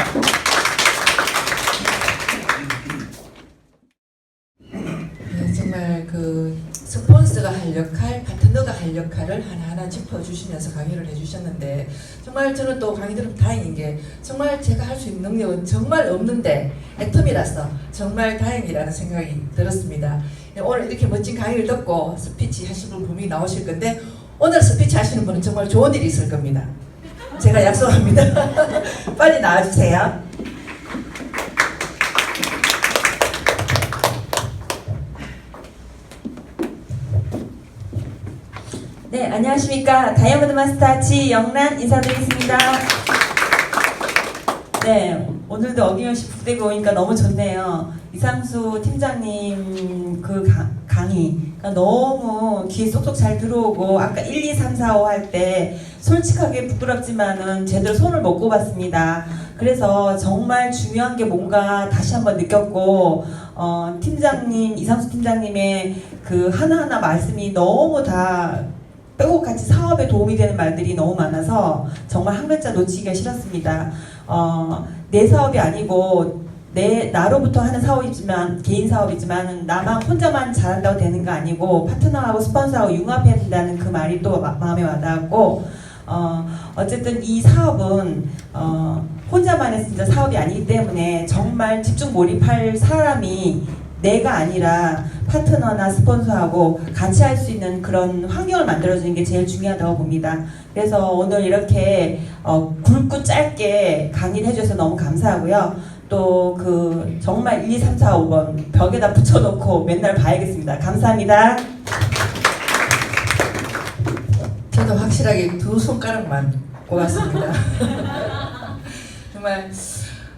네, 정말 그 스폰서가 할 역할, 파트너가 할 역할을 하나하나 짚어주시면서 강의를 해주셨는데 정말 저는 또 강의 들으면 다행인 게 정말 제가 할 수 있는 능력은 정말 없는데 애텀이라서 정말 다행이라는 생각이 들었습니다. 오늘 이렇게 멋진 강의를 듣고 스피치 하신 분 분명히 나오실 건데 오늘 스피치 하시는 분은 정말 좋은 일이 있을 겁니다. 제가 약속합니다. 빨리 나와주세요. 네, 안녕하십니까. 다이아몬드 마스터 지영란 인사드리겠습니다. 네, 오늘도 어김없이 북대고 오니까 너무 좋네요. 이상수 팀장님 그 강의가 너무 귀에 쏙쏙 잘 들어오고 아까 1, 2, 3, 4, 5 할 때 솔직하게 부끄럽지만은 제대로 손을 못 꼽았습니다. 그래서 정말 중요한 게 뭔가 다시 한번 느꼈고 팀장님, 이상수 팀장님의 그 하나하나 말씀이 너무 다 빼곡같이 사업에 도움이 되는 말들이 너무 많아서 정말 한 글자 놓치기가 싫었습니다. 내 사업이 아니고 나로부터 하는 사업이지만 개인 사업이지만 나만 혼자만 잘한다고 되는 거 아니고 파트너하고 스폰서하고 융합해야 된다는 그 말이 또 마음에 와닿았고 어쨌든 이 사업은 혼자만의 진짜 사업이 아니기 때문에 정말 집중 몰입할 사람이 내가 아니라 파트너나 스폰서하고 같이 할 수 있는 그런 환경을 만들어주는 게 제일 중요하다고 봅니다. 그래서 오늘 이렇게 굵고 짧게 강의를 해주셔서 너무 감사하고요. 또 그 정말 1, 2, 3, 4, 5번 벽에다 붙여놓고 맨날 봐야겠습니다. 감사합니다. 저도 확실하게 두 손가락만 꼽았습니다. 정말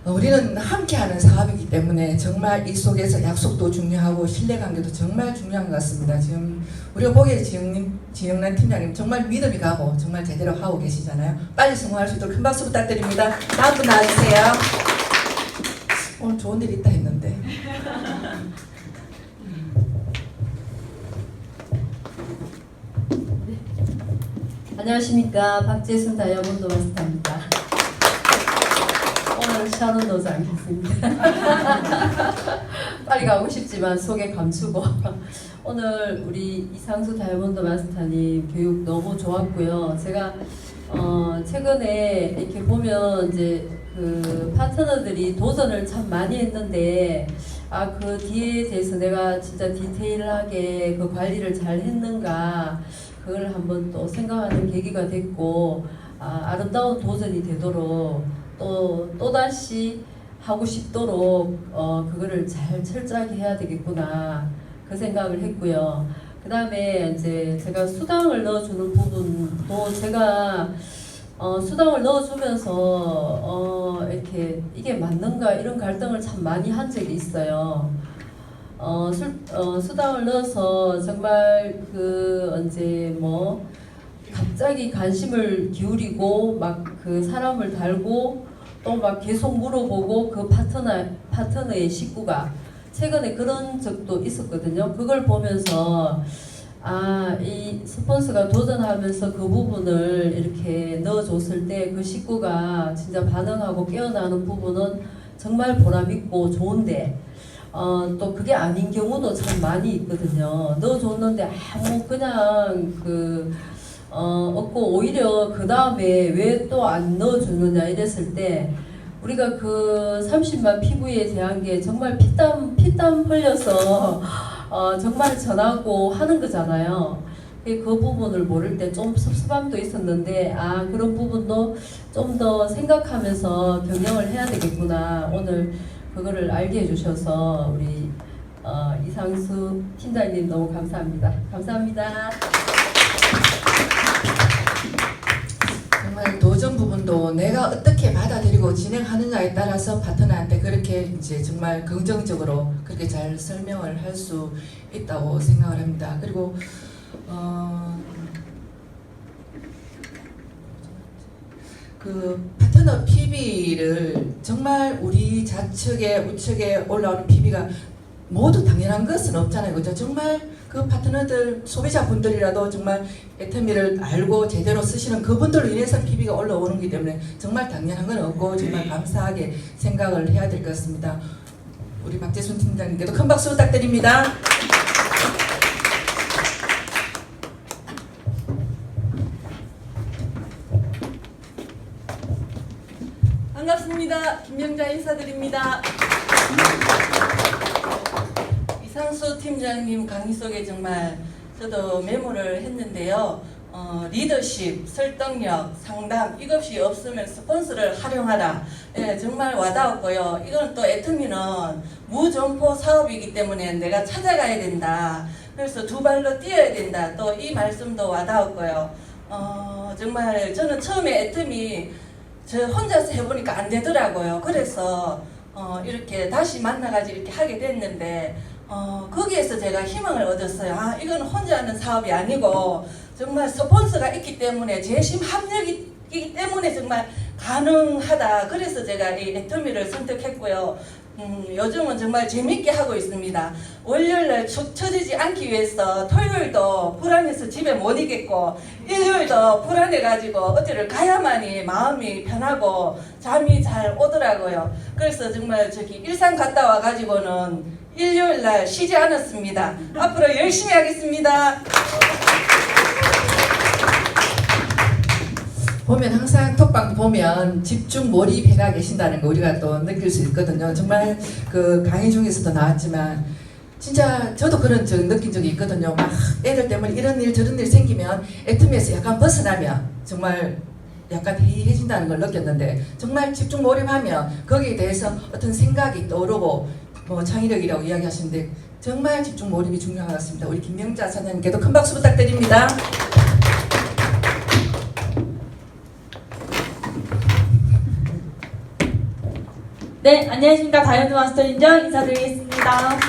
우리는 함께하는 사업이기 때문에 정말 이 속에서 약속도 중요하고 신뢰관계도 정말 중요한 것 같습니다. 지금 우리가 보기에 지영란 팀장님 정말 믿음이 가고 정말 제대로 하고 계시잖아요. 빨리 성공할 수 있도록 큰 박수 부탁드립니다. 다음 분 나와주세요. 오늘 좋은 일 있다 했는데. 안녕하십니까. 박재순 다이아몬드 마스터입니다. 오늘 샤론 노즈 않겠습니다. 빨리 가고 싶지만 속에 감추고 오늘 우리 이상수 다이아몬드 마스터님 교육 너무 좋았고요. 제가 최근에 이렇게 보면 이제 그 파트너들이 도전을 참 많이 했는데 그 뒤에 대해서 내가 진짜 디테일하게 그 관리를 잘 했는가 그걸 한번 또 생각하는 계기가 됐고 아름다운 도전이 되도록 또다시 하고 싶도록 그거를 잘 철저하게 해야 되겠구나 그 생각을 했고요. 그 다음에 이제 제가 수당을 넣어주는 부분도 제가 수당을 넣어주면서 이렇게 이게 맞는가 이런 갈등을 참 많이 한 적이 있어요. 수당을 넣어서 정말 이제 뭐 갑자기 관심을 기울이고 막 그 사람을 달고 또 막 계속 물어보고 그 파트너의 식구가 최근에 그런 적도 있었거든요. 그걸 보면서 이 스폰서가 도전하면서 그 부분을 이렇게 넣어줬을 때 그 식구가 진짜 반응하고 깨어나는 부분은 정말 보람있고 좋은데 또 그게 아닌 경우도 참 많이 있거든요. 넣어줬는데 아무 그냥 없고 오히려 그 다음에 왜 또 안 넣어주느냐 이랬을 때 우리가 그 30만 피부에 대한 게 정말 피땀 흘려서 정말 전하고 하는 거잖아요. 그 부분을 모를 때 좀 섭섭함도 있었는데 그런 부분도 좀 더 생각하면서 경영을 해야 되겠구나. 오늘 그거를 알게 해주셔서 우리 이상수 팀장님 너무 감사합니다. 감사합니다. 정말 도전 부분도 내가 어떻게 받아들이고 진행하느냐에 따라서 파트너한테 그렇게 이제 정말 긍정적으로 그렇게 잘 설명을 할 수 있다고 생각을 합니다. 그리고 그 파트너 PB를 정말 우리 좌측에 우측에 올라오는 PB가 모두 당연한 것은 없잖아요. 그죠? 정말 그 파트너들, 소비자분들이라도 정말 애터미를 알고 제대로 쓰시는 그분들로 인해서 PB가 올라오는 거기 때문에 정말 당연한 건 없고 정말 감사하게 생각을 해야 될 것 같습니다. 우리 박재순 팀장님께도 큰 박수 부탁드립니다. 반갑습니다. 김명자 인사드립니다. 이상수 팀장님 강의 속에 정말 저도 메모를 했는데요. 리더십, 설득력, 상담 이것이 없으면 스폰서를 활용하라. 예, 정말 와닿았고요. 이건 또 애터미는 무점포 사업이기 때문에 내가 찾아가야 된다. 그래서 두 발로 뛰어야 된다. 또 이 말씀도 와닿았고요. 정말 저는 처음에 애터미 저 혼자서 해보니까 안 되더라고요. 그래서 이렇게 다시 만나가지고 이렇게 하게 됐는데 거기에서 제가 희망을 얻었어요. 이건 혼자 하는 사업이 아니고 정말 스폰서가 있기 때문에 재심 합력이 있기 때문에 정말 가능하다. 그래서 제가 이 애터미를 선택했고요. 요즘은 정말 재밌게 하고 있습니다. 월요일날 축 처지지 않기 위해서 토요일도 불안해서 집에 못 있겠고 일요일도 불안해가지고 어디를 가야만이 마음이 편하고 잠이 잘 오더라고요. 그래서 정말 일산 갔다 와가지고는 일요일날 쉬지 않았습니다. 앞으로 열심히 하겠습니다. 보면 항상 톡방 보면 집중 몰입해가 계신다는 거 우리가 또 느낄 수 있거든요. 정말 그 강의 중에서도 나왔지만 진짜 저도 그런 느낀 적이 있거든요. 막 애들 때문에 이런 일 저런 일 생기면 애터미에서 약간 벗어나면 정말 약간 해이해진다는 걸 느꼈는데 정말 집중 몰입하면 거기에 대해서 어떤 생각이 떠오르고 뭐 창의력이라고 이야기하시는데 정말 집중 몰입이 중요한 것 같습니다. 우리 김명자 사장님께도 큰 박수 부탁드립니다. 네, 안녕하십니까. 다이어트 마스터 인정 인사드리겠습니다.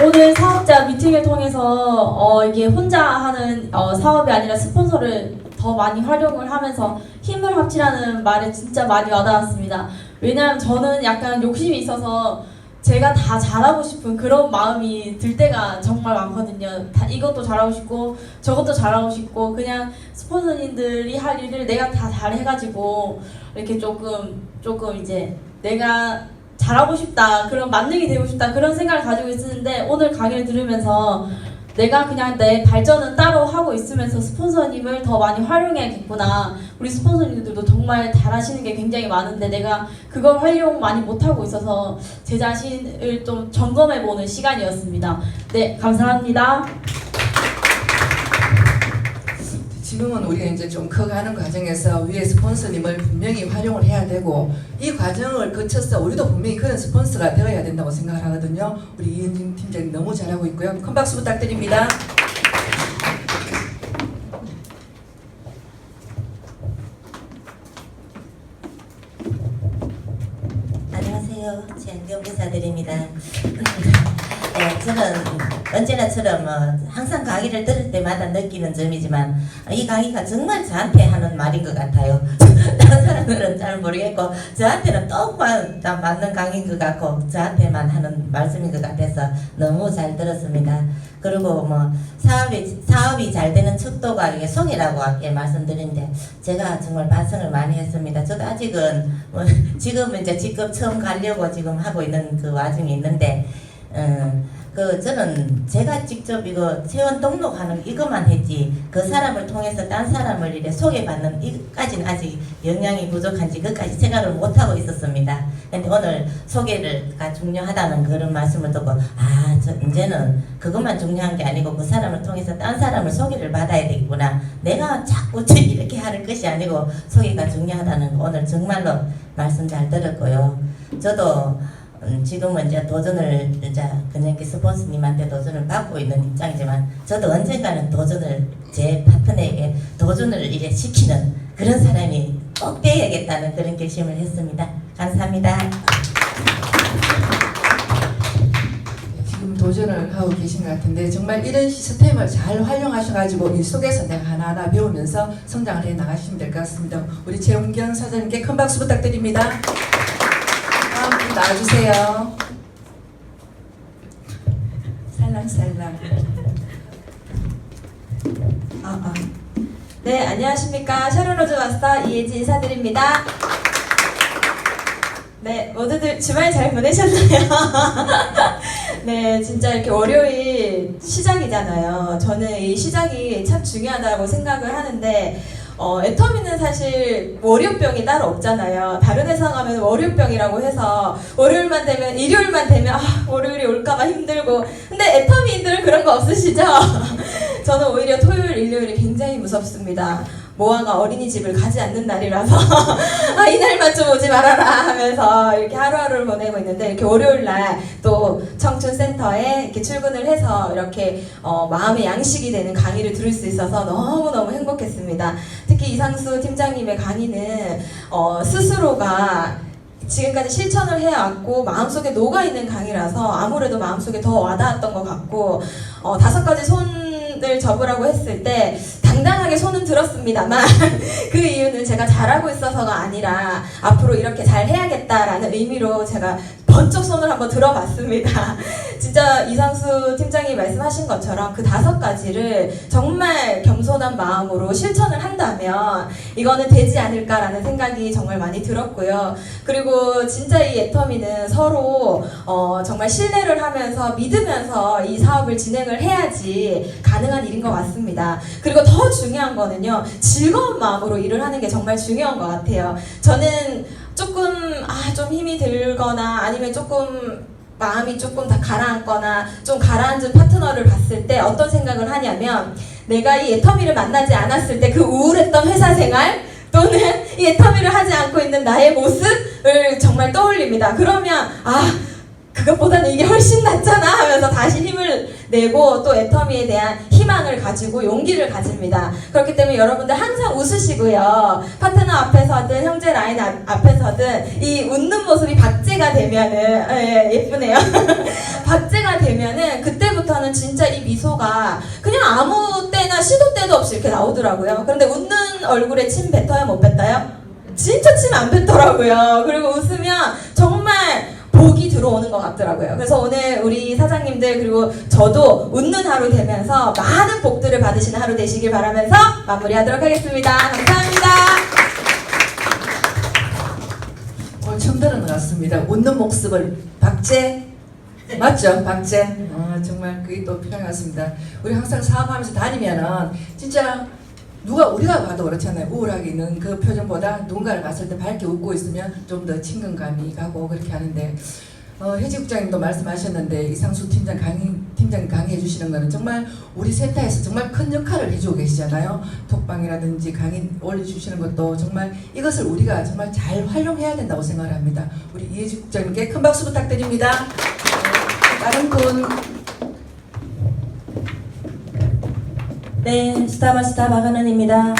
오늘 사업자 미팅을 통해서 이게 혼자 하는 사업이 아니라 스폰서를 더 많이 활용을 하면서 힘을 합치라는 말에 진짜 많이 와닿았습니다. 왜냐하면 저는 약간 욕심이 있어서 제가 다 잘하고 싶은 그런 마음이 들 때가 정말 많거든요. 이것도 잘하고 싶고 저것도 잘하고 싶고 그냥 스폰서님들이 할 일을 내가 다 잘해가지고 이렇게 조금 이제 내가 잘하고 싶다, 그런 만능이 되고 싶다 그런 생각을 가지고 있었는데 오늘 강의를 들으면서 내가 그냥 내 발전은 따로 하고 있으면서 스폰서님을 더 많이 활용해야겠구나. 우리 스폰서님들도 정말 잘하시는 게 굉장히 많은데 내가 그걸 활용 많이 못하고 있어서 제 자신을 좀 점검해보는 시간이었습니다. 네, 감사합니다. 지금은 우리가 이제 좀 커가는 과정에서 위에 스폰서님을 분명히 활용을 해야 되고 이 과정을 거쳐서 우리도 분명히 그런 스폰서가 되어야 된다고 생각을 하거든요. 우리 이은진 팀장님 너무 잘하고 있고요. 큰 박수 부탁드립니다. 안녕하세요. 최은경 기사드립니다. 저는 언제나처럼 항상 강의를 들을 때마다 느끼는 점이지만 이 강의가 정말 저한테 하는 말인 것 같아요. 다른 사람들은 잘 모르겠고 저한테는 딱 맞는 강의인 것 같고 저한테만 하는 말씀인 것 같아서 너무 잘 들었습니다. 그리고 뭐 사업이 잘 되는 척도가 이게 송이라고 아까 말씀드렸는데 제가 정말 반성을 많이 했습니다. 저도 아직은 뭐 지금은 이제 직급 처음 가려고 지금 하고 있는 그 와중에 있는데 저는 제가 직접 이거 회원 등록하는 이것만 했지 그 사람을 통해서 딴 사람을 이래 소개받는 이까지는 아직 영향이 부족한지 그까지 생각을 못하고 있었습니다. 근데 오늘 소개가 중요하다는 그런 말씀을 듣고 저 이제는 그것만 중요한 게 아니고 그 사람을 통해서 딴 사람을 소개를 받아야 되겠구나. 내가 자꾸 이렇게 하는 것이 아니고 소개가 중요하다는 거 오늘 정말로 말씀 잘 들었고요. 저도 지금은 이제 도전을 이제 그냥 스폰서님한테 도전을 받고 있는 입장이지만 저도 언젠가는 도전을 제 파트너에게 도전을 이제 시키는 그런 사람이 꼭 되어야겠다는 그런 결심을 했습니다. 감사합니다. 지금 도전을 하고 계신 것 같은데 정말 이런 시스템을 잘 활용하셔가지고 이 속에서 내가 하나하나 배우면서 성장을 해 나가시면 될 것 같습니다. 우리 최은경 사장님께 큰 박수 부탁드립니다. 다음 분 나와주세요. 살랑살랑. 네, 안녕하십니까. 샤론로즈 마스터 이혜지 인사드립니다. 네, 모두들 주말 잘 보내셨나요? 네, 진짜 이렇게 월요일 시작이잖아요. 저는 이 시작이 참 중요하다고 생각을 하는데 애터미는 사실 월요병이 따로 없잖아요. 다른 회사 가면 월요병이라고 해서 월요일만 되면 일요일만 되면 월요일이 올까봐 힘들고 근데 애터미인들은 그런 거 없으시죠? 저는 오히려 토요일, 일요일이 굉장히 무섭습니다. 모아가 어린이집을 가지 않는 날이라서 이날만 좀 오지 말아라 하면서 이렇게 하루하루를 보내고 있는데 이렇게 월요일날 또 청춘센터에 이렇게 출근을 해서 이렇게 마음의 양식이 되는 강의를 들을 수 있어서 너무너무 행복했습니다. 특히 이상수 팀장님의 강의는 스스로가 지금까지 실천을 해왔고 마음속에 녹아있는 강의라서 아무래도 마음속에 더 와닿았던 것 같고 5가지 손을 접으라고 했을 때 당당하게 손은 들었습니다만 그 이유는 제가 잘하고 있어서가 아니라 앞으로 이렇게 잘 해야겠다라는 의미로 제가 번쩍 손을 한번 들어봤습니다. 진짜 이상수 팀장이 말씀하신 것처럼 그 5가지를 정말 겸손한 마음으로 실천을 한다면 이거는 되지 않을까라는 생각이 정말 많이 들었고요. 그리고 진짜 이 애터미는 서로 정말 신뢰를 하면서 믿으면서 이 사업을 진행을 해야지 가능한 일인 것 같습니다. 그리고 더 중요한 거는요, 즐거운 마음으로 일을 하는 게 정말 중요한 것 같아요. 저는 조금 좀 힘이 들거나 아니면 조금 마음이 조금 다 가라앉거나 좀 가라앉은 파트너를 봤을 때 어떤 생각을 하냐면 내가 이 애터미를 만나지 않았을 때 그 우울했던 회사 생활 또는 이 애터미를 하지 않고 있는 나의 모습을 정말 떠올립니다. 그러면 그것보다는 이게 훨씬 낫잖아 하면서 다시 힘을 내고 또 애터미에 대한 희망을 가지고 용기를 가집니다. 그렇기 때문에 여러분들 항상 웃으시고요. 파트너 앞에서든 형제 라인 앞에서든 이 웃는 모습이 박제가 되면은 예쁘네요. 박제가 되면은 그때부터는 진짜 이 미소가 그냥 아무 때나 시도 때도 없이 이렇게 나오더라고요. 그런데 웃는 얼굴에 침 뱉어요? 못 뱉어요? 진짜 침 안 뱉더라고요. 그리고 웃으면 정말 복이 들어오는 것 같더라고요. 그래서 오늘 우리 사장님들 그리고 저도 웃는 하루 되면서 많은 복들을 받으시는 하루 되시길 바라면서 마무리하도록 하겠습니다. 감사합니다. 오늘 처음 들은 것 같습니다. 웃는 모습을 박제 맞죠? 박제. 정말 그게 또 필요한 것 같습니다. 우리 항상 사업하면서 다니면은 진짜 우리가 봐도 그렇잖아요. 우울하게 있는 그 표정보다 누군가를 봤을 때 밝게 웃고 있으면 좀 더 친근감이 가고 그렇게 하는데 해직국장님도 말씀하셨는데 이상수 팀장님 강의해 주시는 거는 정말 우리 센터에서 정말 큰 역할을 해주고 계시잖아요. 톡방이라든지 강의 올려주시는 것도 정말 이것을 우리가 정말 잘 활용해야 된다고 생각을 합니다. 우리 이해직국장님께 큰 박수 부탁드립니다. 다른 분. 네, 스타마스타 박은은입니다.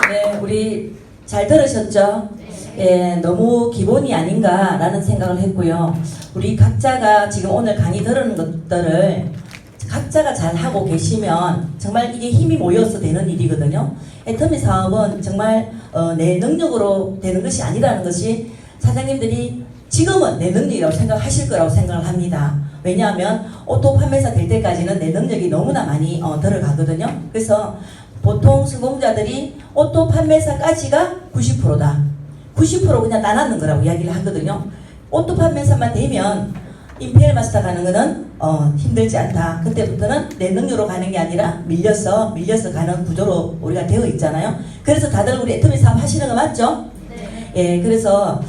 네, 우리 잘 들으셨죠? 예, 너무 기본이 아닌가라는 생각을 했고요. 우리 각자가 지금 오늘 강의 들은 것들을 각자가 잘 하고 계시면 정말 이게 힘이 모여서 되는 일이거든요. 애터미 사업은 정말 내 능력으로 되는 것이 아니라는 것이 사장님들이 지금은 내 능력이라고 생각하실 거라고 생각을 합니다. 왜냐하면 오토 판매사 될 때까지는 내 능력이 너무나 많이 들어가거든요. 그래서 보통 성공자들이 오토 판매사까지가 90%다. 90% 그냥 나눠는 거라고 이야기를 하거든요. 오토 판매사만 되면 임페리얼 마스터 가는 거는 힘들지 않다. 그때부터는 내 능력으로 가는 게 아니라 밀려서 가는 구조로 우리가 되어 있잖아요. 그래서 다들 우리 애터미 사업 하시는 거 맞죠? 네. 예, 그래서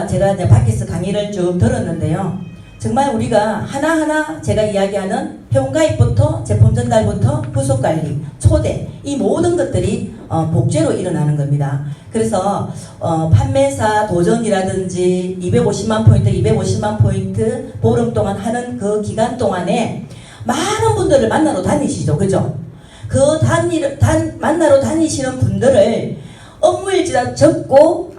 제가 이제 밖에서 강의를 좀 들었는데요. 정말 우리가 하나하나 제가 이야기하는 회원가입부터 제품 전달부터 후속관리, 초대 이 모든 것들이 복제로 일어나는 겁니다. 그래서 판매사 도전이라든지 250만 포인트, 250만 포인트 보름 동안 하는 그 기간 동안에 많은 분들을 만나러 다니시죠. 그죠? 그 만나러 다니시는 분들을 업무일지라 적고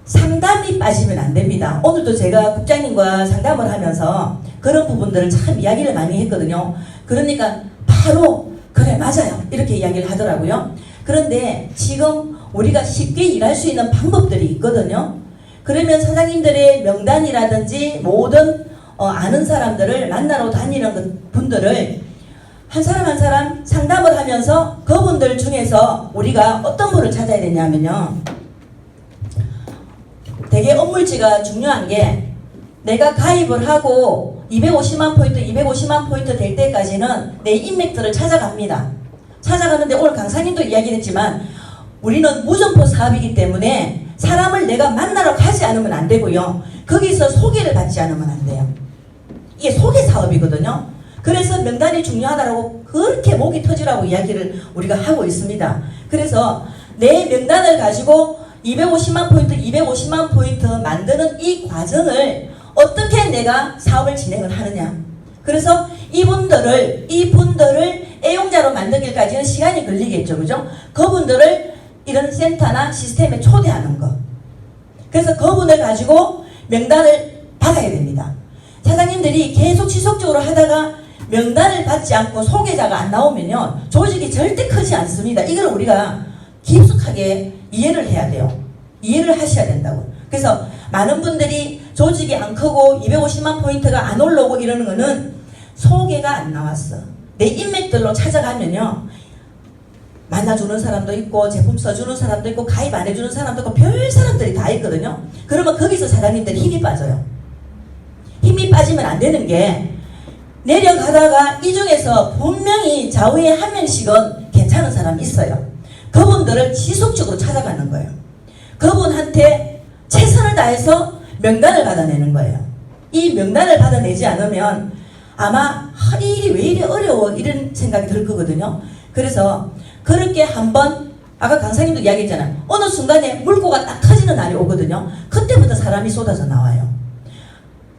상담이 빠지면 안 됩니다. 오늘도 제가 국장님과 상담을 하면서 그런 부분들을 참 이야기를 많이 했거든요. 그러니까 바로 그래 맞아요 이렇게 이야기를 하더라고요. 그런데 지금 우리가 쉽게 일할 수 있는 방법들이 있거든요. 그러면 사장님들의 명단이라든지 모든 아는 사람들을 만나러 다니는 분들을 한 사람 한 사람 상담을 하면서 그분들 중에서 우리가 어떤 분을 찾아야 되냐면요. 되게 업무일지가 중요한 게 내가 가입을 하고 250만 포인트 될 때까지는 내 인맥들을 찾아갑니다. 찾아가는데 오늘 강사님도 이야기를 했지만 우리는 무점포 사업이기 때문에 사람을 내가 만나러 가지 않으면 안 되고요. 거기서 소개를 받지 않으면 안 돼요. 이게 소개 사업이거든요. 그래서 명단이 중요하다고 그렇게 목이 터지라고 이야기를 우리가 하고 있습니다. 그래서 내 명단을 가지고 250만 포인트 만드는 이 과정을 어떻게 내가 사업을 진행을 하느냐. 그래서 이분들을 애용자로 만들기까지는 시간이 걸리겠죠. 그죠? 그분들을 이런 센터나 시스템에 초대하는 거. 그래서 그분을 가지고 명단을 받아야 됩니다. 사장님들이 계속 지속적으로 하다가 명단을 받지 않고 소개자가 안 나오면요. 조직이 절대 크지 않습니다. 이걸 우리가 깊숙하게 이해를 해야 돼요. 이해를 하셔야 된다고. 그래서 많은 분들이 조직이 안 크고 250만 포인트가 안 올라오고 이러는 거는 소개가 안 나왔어. 내 인맥들로 찾아가면요. 만나주는 사람도 있고 제품 써주는 사람도 있고 가입 안 해주는 사람도 있고 별 사람들이 다 있거든요. 그러면 거기서 사장님들이 힘이 빠져요. 힘이 빠지면 안 되는 게 내려가다가 이 중에서 분명히 좌우에 한 명씩은 괜찮은 사람이 있어요. 그분들을 지속적으로 찾아가는 거예요. 그분한테 최선을 다해서 명단을 받아내는 거예요. 이 명단을 받아내지 않으면 아마 이 일이 왜 이리 어려워 이런 생각이 들 거거든요. 그래서 그렇게 한번 아까 강사님도 이야기했잖아요. 어느 순간에 물꼬가 딱 터지는 날이 오거든요. 그때부터 사람이 쏟아져 나와요.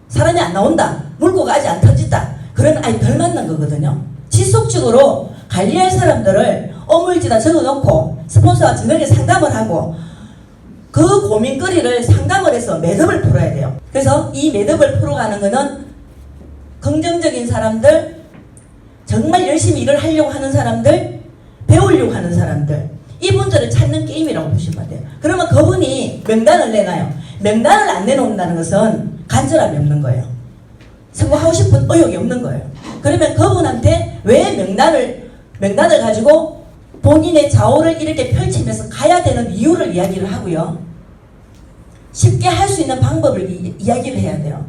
사람이 안 나온다. 물꼬가 아직 안 터졌다. 그런 아이 덜 맞는 거거든요. 지속적으로 관리할 사람들을 어물지다 적어놓고 스폰서와 저녁에 상담을 하고 그 고민거리를 상담을 해서 매듭을 풀어야 돼요. 그래서 이 매듭을 풀어가는 거는 긍정적인 사람들, 정말 열심히 일을 하려고 하는 사람들, 배우려고 하는 사람들, 이분들을 찾는 게임이라고 보시면 돼요. 그러면 그분이 명단을 내놔요. 명단을 안 내놓는다는 것은 간절함이 없는 거예요. 성공하고 싶은 의욕이 없는 거예요. 그러면 그분한테 왜 명단을 가지고 본인의 좌우를 이렇게 펼치면서 가야 되는 이유를 이야기를 하고요. 쉽게 할 수 있는 방법을 이야기를 해야 돼요.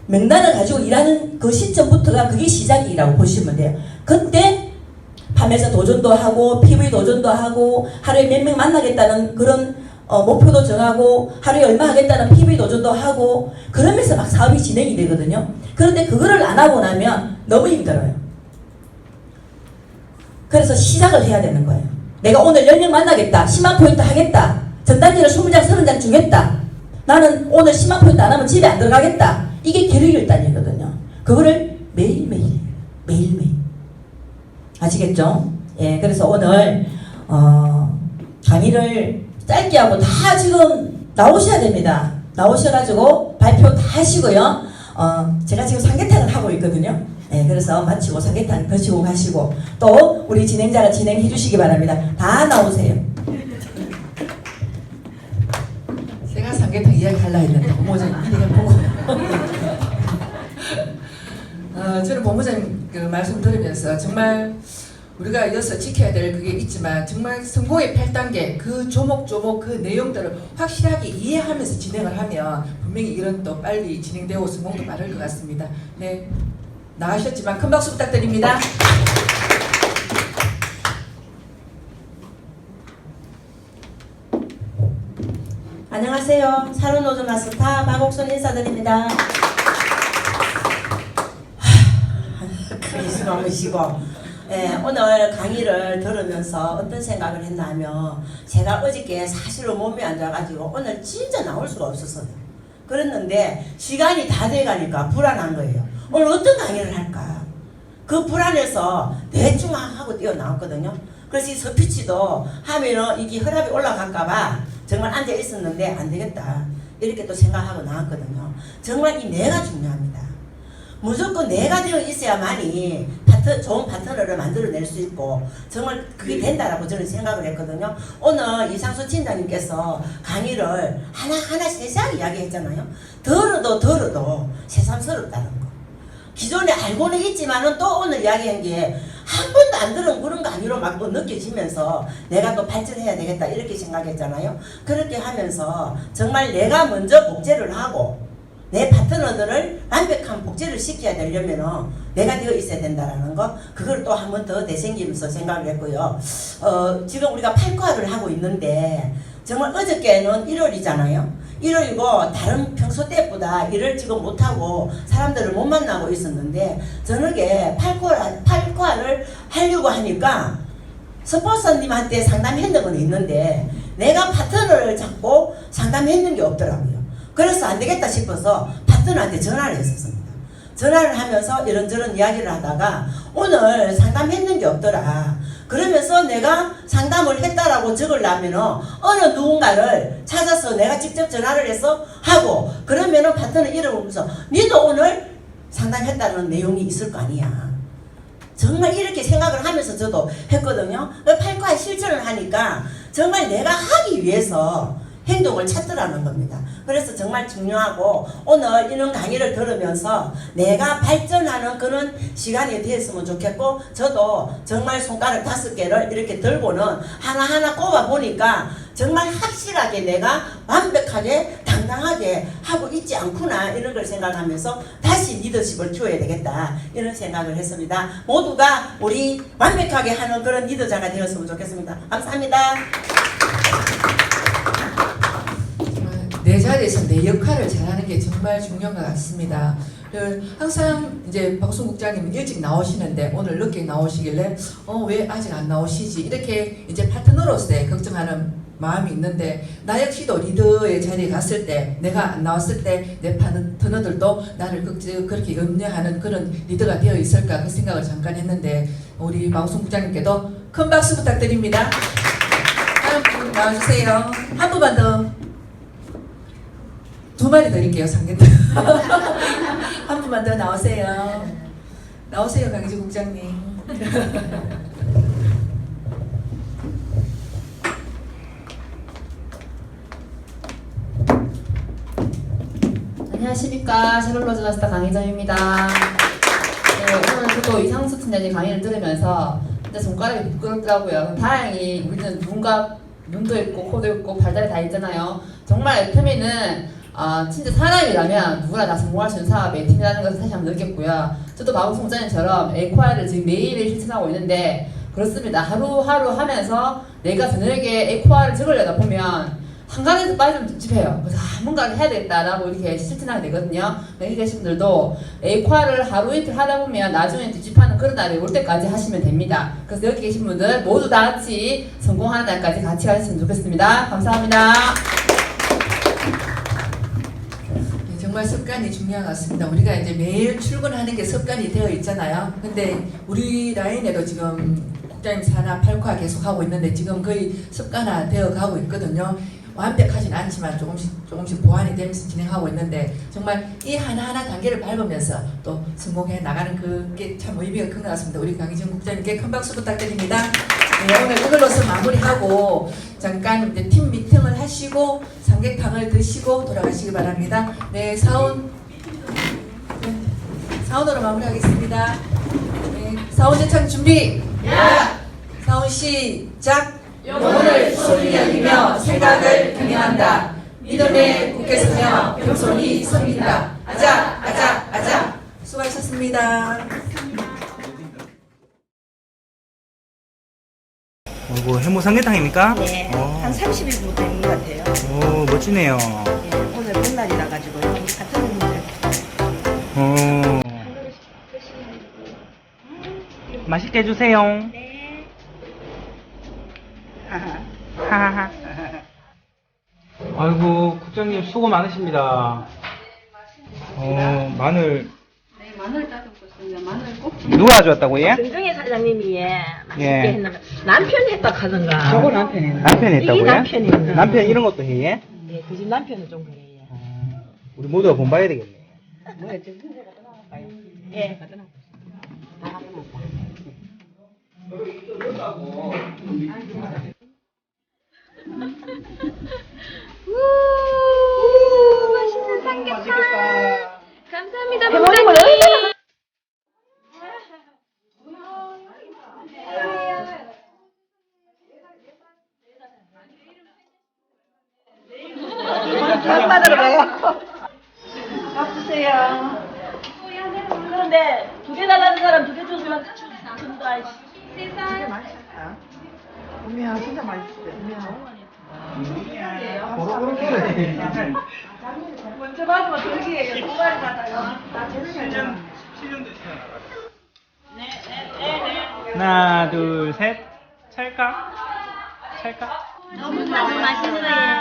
명단을 가지고 일하는 그 시점부터가 그게 시작이라고 보시면 돼요. 그때 판매사 도전도 하고 PV 도전도 하고 하루에 몇 명 만나겠다는 그런 목표도 정하고 하루에 얼마 하겠다는 PB 도전도 하고 그러면서 막 사업이 진행이 되거든요. 그런데 그거를 안 하고 나면 너무 힘들어요. 그래서 시작을 해야 되는 거예요. 내가 오늘 10명 만나겠다. 10만 포인트 하겠다. 전단지를 20장, 30장 주겠다. 나는 오늘 10만 포인트 안 하면 집에 안 들어가겠다. 이게 계획일단이거든요. 그거를 매일매일 아시겠죠? 예, 그래서 오늘 강의를 짧게 하고 다 지금 나오셔야 됩니다. 나오셔가지고 발표 다 하시고요. 제가 지금 삼계탕을 하고 있거든요. 네, 그래서 마치고 삼계탕 드시고 가시고 또 우리 진행자가 진행해 주시기 바랍니다. 다 나오세요. 제가 삼계탕 이야기 하려 했는데 본부장님 미리 해보고 저는 본부장님 그 말씀 들으면서 정말 우리가 이어서 지켜야 될 그게 있지만 정말 성공의 8단계 그 조목조목 그 내용들을 확실하게 이해하면서 진행을 하면 분명히 이런 또 빨리 진행되고 성공도 빠를 것 같습니다. 네, 나가셨지만 큰 박수 부탁드립니다. 안녕하세요. 사료노조 마스터 박옥순 인사드립니다. 크게 숨 한번 쉬고 오늘 강의를 들으면서 어떤 생각을 했냐면 제가 어저께 사실은 몸이 안 좋아가지고 오늘 진짜 나올 수가 없었어요. 그랬는데 시간이 다 돼가니까 불안한 거예요. 오늘 어떤 강의를 할까? 그 불안해서 대충 하고 뛰어나왔거든요. 그래서 이 스피치도 하면은 이게 혈압이 올라갈까봐 정말 앉아 있었는데 안 되겠다. 이렇게 또 생각하고 나왔거든요. 정말 이 뇌가 중요합니다. 무조건 내가 되어 있어야만이 좋은 파트너를 만들어낼 수 있고 정말 그게 된다라고 저는 생각을 했거든요. 오늘 이상수 팀장님께서 강의를 하나하나 세세하게 이야기했잖아요. 들어도 새삼스럽다는 거. 기존에 알고는 있지만은 또 오늘 이야기한 게 한 번도 안 들은 그런 거 아니로 막 또 느껴지면서 내가 또 발전해야 되겠다 이렇게 생각했잖아요. 그렇게 하면서 정말 내가 먼저 복제를 하고 내 파트너들을 완벽한 복제를 시켜야 되려면 내가 되어 있어야 된다라는 거 그걸 또 한 번 더 되새기면서 생각을 했고요. 지금 우리가 8과를 하고 있는데 정말 어저께는 1월이잖아요. 1월이고 다른 평소 때보다 일을 지금 못하고 사람들을 못 만나고 있었는데 저녁에 8과를 하려고 하니까 스폰서님한테 상담했는 건 있는데 내가 파트너를 잡고 상담했는 게 없더라고요. 그래서 안 되겠다 싶어서 파트너한테 전화를 했었습니다. 전화를 하면서 이런저런 이야기를 하다가 오늘 상담했는 게 없더라. 그러면서 내가 상담을 했다라고 적으려면 어느 누군가를 찾아서 내가 직접 전화를 해서 하고 그러면은 파트너 이름을 보면서 니도 오늘 상담했다는 내용이 있을 거 아니야. 정말 이렇게 생각을 하면서 저도 했거든요. 8과 실천을 하니까 정말 내가 하기 위해서 행동을 찾더라는 겁니다. 그래서 정말 중요하고 오늘 이런 강의를 들으면서 내가 발전하는 그런 시간이 되었으면 좋겠고 저도 정말 손가락 5개를 이렇게 들고는 하나하나 꼽아 보니까 정말 확실하게 내가 완벽하게 당당하게 하고 있지 않구나 이런 걸 생각하면서 다시 리더십을 키워야 되겠다 이런 생각을 했습니다. 모두가 우리 완벽하게 하는 그런 리더자가 되었으면 좋겠습니다. 감사합니다. 내 자리에서 내 역할을 잘하는 게 정말 중요한 것 같습니다. 항상 이제 방송국장님은 일찍 나오시는데 오늘 늦게 나오시길래 왜 아직 안 나오시지 이렇게 이제 파트너로서의 걱정하는 마음이 있는데 나 역시도 리더의 자리에 갔을 때 내가 안 나왔을 때 내 파트너들도 나를 그렇게 염려하는 그런 리더가 되어 있을까 그 생각을 잠깐 했는데 우리 방송국장님께도 큰 박수 부탁드립니다. 다음 분 나와주세요. 한 분만 더. 2마리 드릴게요. 삼계탕. 한 분만 더 나오세요. 나오세요, 강희주 국장님. 안녕하십니까. 샤를로즈 마스터 강희정입니다. 네, 오늘 저도 이상수 팀장님 강의를 들으면서 진짜 손가락이 미끄럽더라고요. 다행히 우리는 눈도 있고 코도 있고 발달이 다 있잖아요. 정말 FM이는 진짜 사람이라면 누구나 다 성공할 수 있는 사업의 팀이라는 것을 다시 한번 느꼈고요. 저도 마구송장님처럼 에코아를 지금 매일매일 실천하고 있는데 그렇습니다. 하루하루 하면서 내가 저녁에 에코아를 적으려다 보면 한강에서 빠지면 찝찝해요. 그래서 뭔가를 해야 되겠다라고 이렇게 실천하게 되거든요. 여기 계신 분들도 에이콰를 하루 이틀 하다 보면 나중에 찝찝하는 그런 날이 올 때까지 하시면 됩니다. 그래서 여기 계신 분들 모두 다 같이 성공하는 날까지 같이 가셨으면 좋겠습니다. 감사합니다. 네, 정말 습관이 중요한 것 같습니다. 우리가 이제 매일 출근하는 게 습관이 되어 있잖아요. 근데 우리 라인에도 지금 국장님 산하 8화 계속 하고 있는데 지금 거의 습관화 되어 가고 있거든요. 완벽하진 않지만 조금씩 보완이 되면서 진행하고 있는데 정말 이 하나하나 단계를 밟으면서 또 성공해 나가는 그게 참 의미가 큰 것 같습니다. 우리 강희정 국장님께 큰 박수 부탁드립니다. 네, 오늘 이걸로서 마무리하고 잠깐 이제 팀 미팅을 하시고 삼계탕을 드시고 돌아가시기 바랍니다. 네, 사원으로 마무리하겠습니다. 네, 사원 제창 준비. 사원 시작. 영혼을 소리 여기며 생각을 경영한다. 믿음의 국회서며 겸손히 섬긴다. 아자 아자 아자. 수고하셨습니다. 이거 해무 삼계탕입니까? 네, 한 30일부터 된 것 같아요. 오, 멋지네요. 예, 오늘 본날이라 가지고요. 같은 분들. 맛있게 해주세요. 네. 하하하. 아이고, 국장님 수고 많으십니다. 마늘. 네, 마늘 다듬고 있습니다. 마늘 꼭. 누가 가져왔다고, 예? 정중혜 사장님이 맛있게 예. 했는가. 남편이 했다 하던가. 저거 남편이 했나? 남편이 했다고, 이게 예? 남편이 했나? 남편 이런 것도 해, 예? 예, 그 집 남편은 좀 그래요. 우리 모두가 본봐야 되겠네. 예. 맛있는 삼계탕. 감사합니다, 해먹는 거 부장님. 얼마나 밥 받으러 가요. 밥 주세요. 그런데 2개 달라는 사람 2개 주시면 준다. 세상. 우미야 진짜 맛있어요. 먼저 받으면 저기에요. 2마리 받아요. 하나, 둘, 셋. 찰까? 찰까? 너무 맛있어요.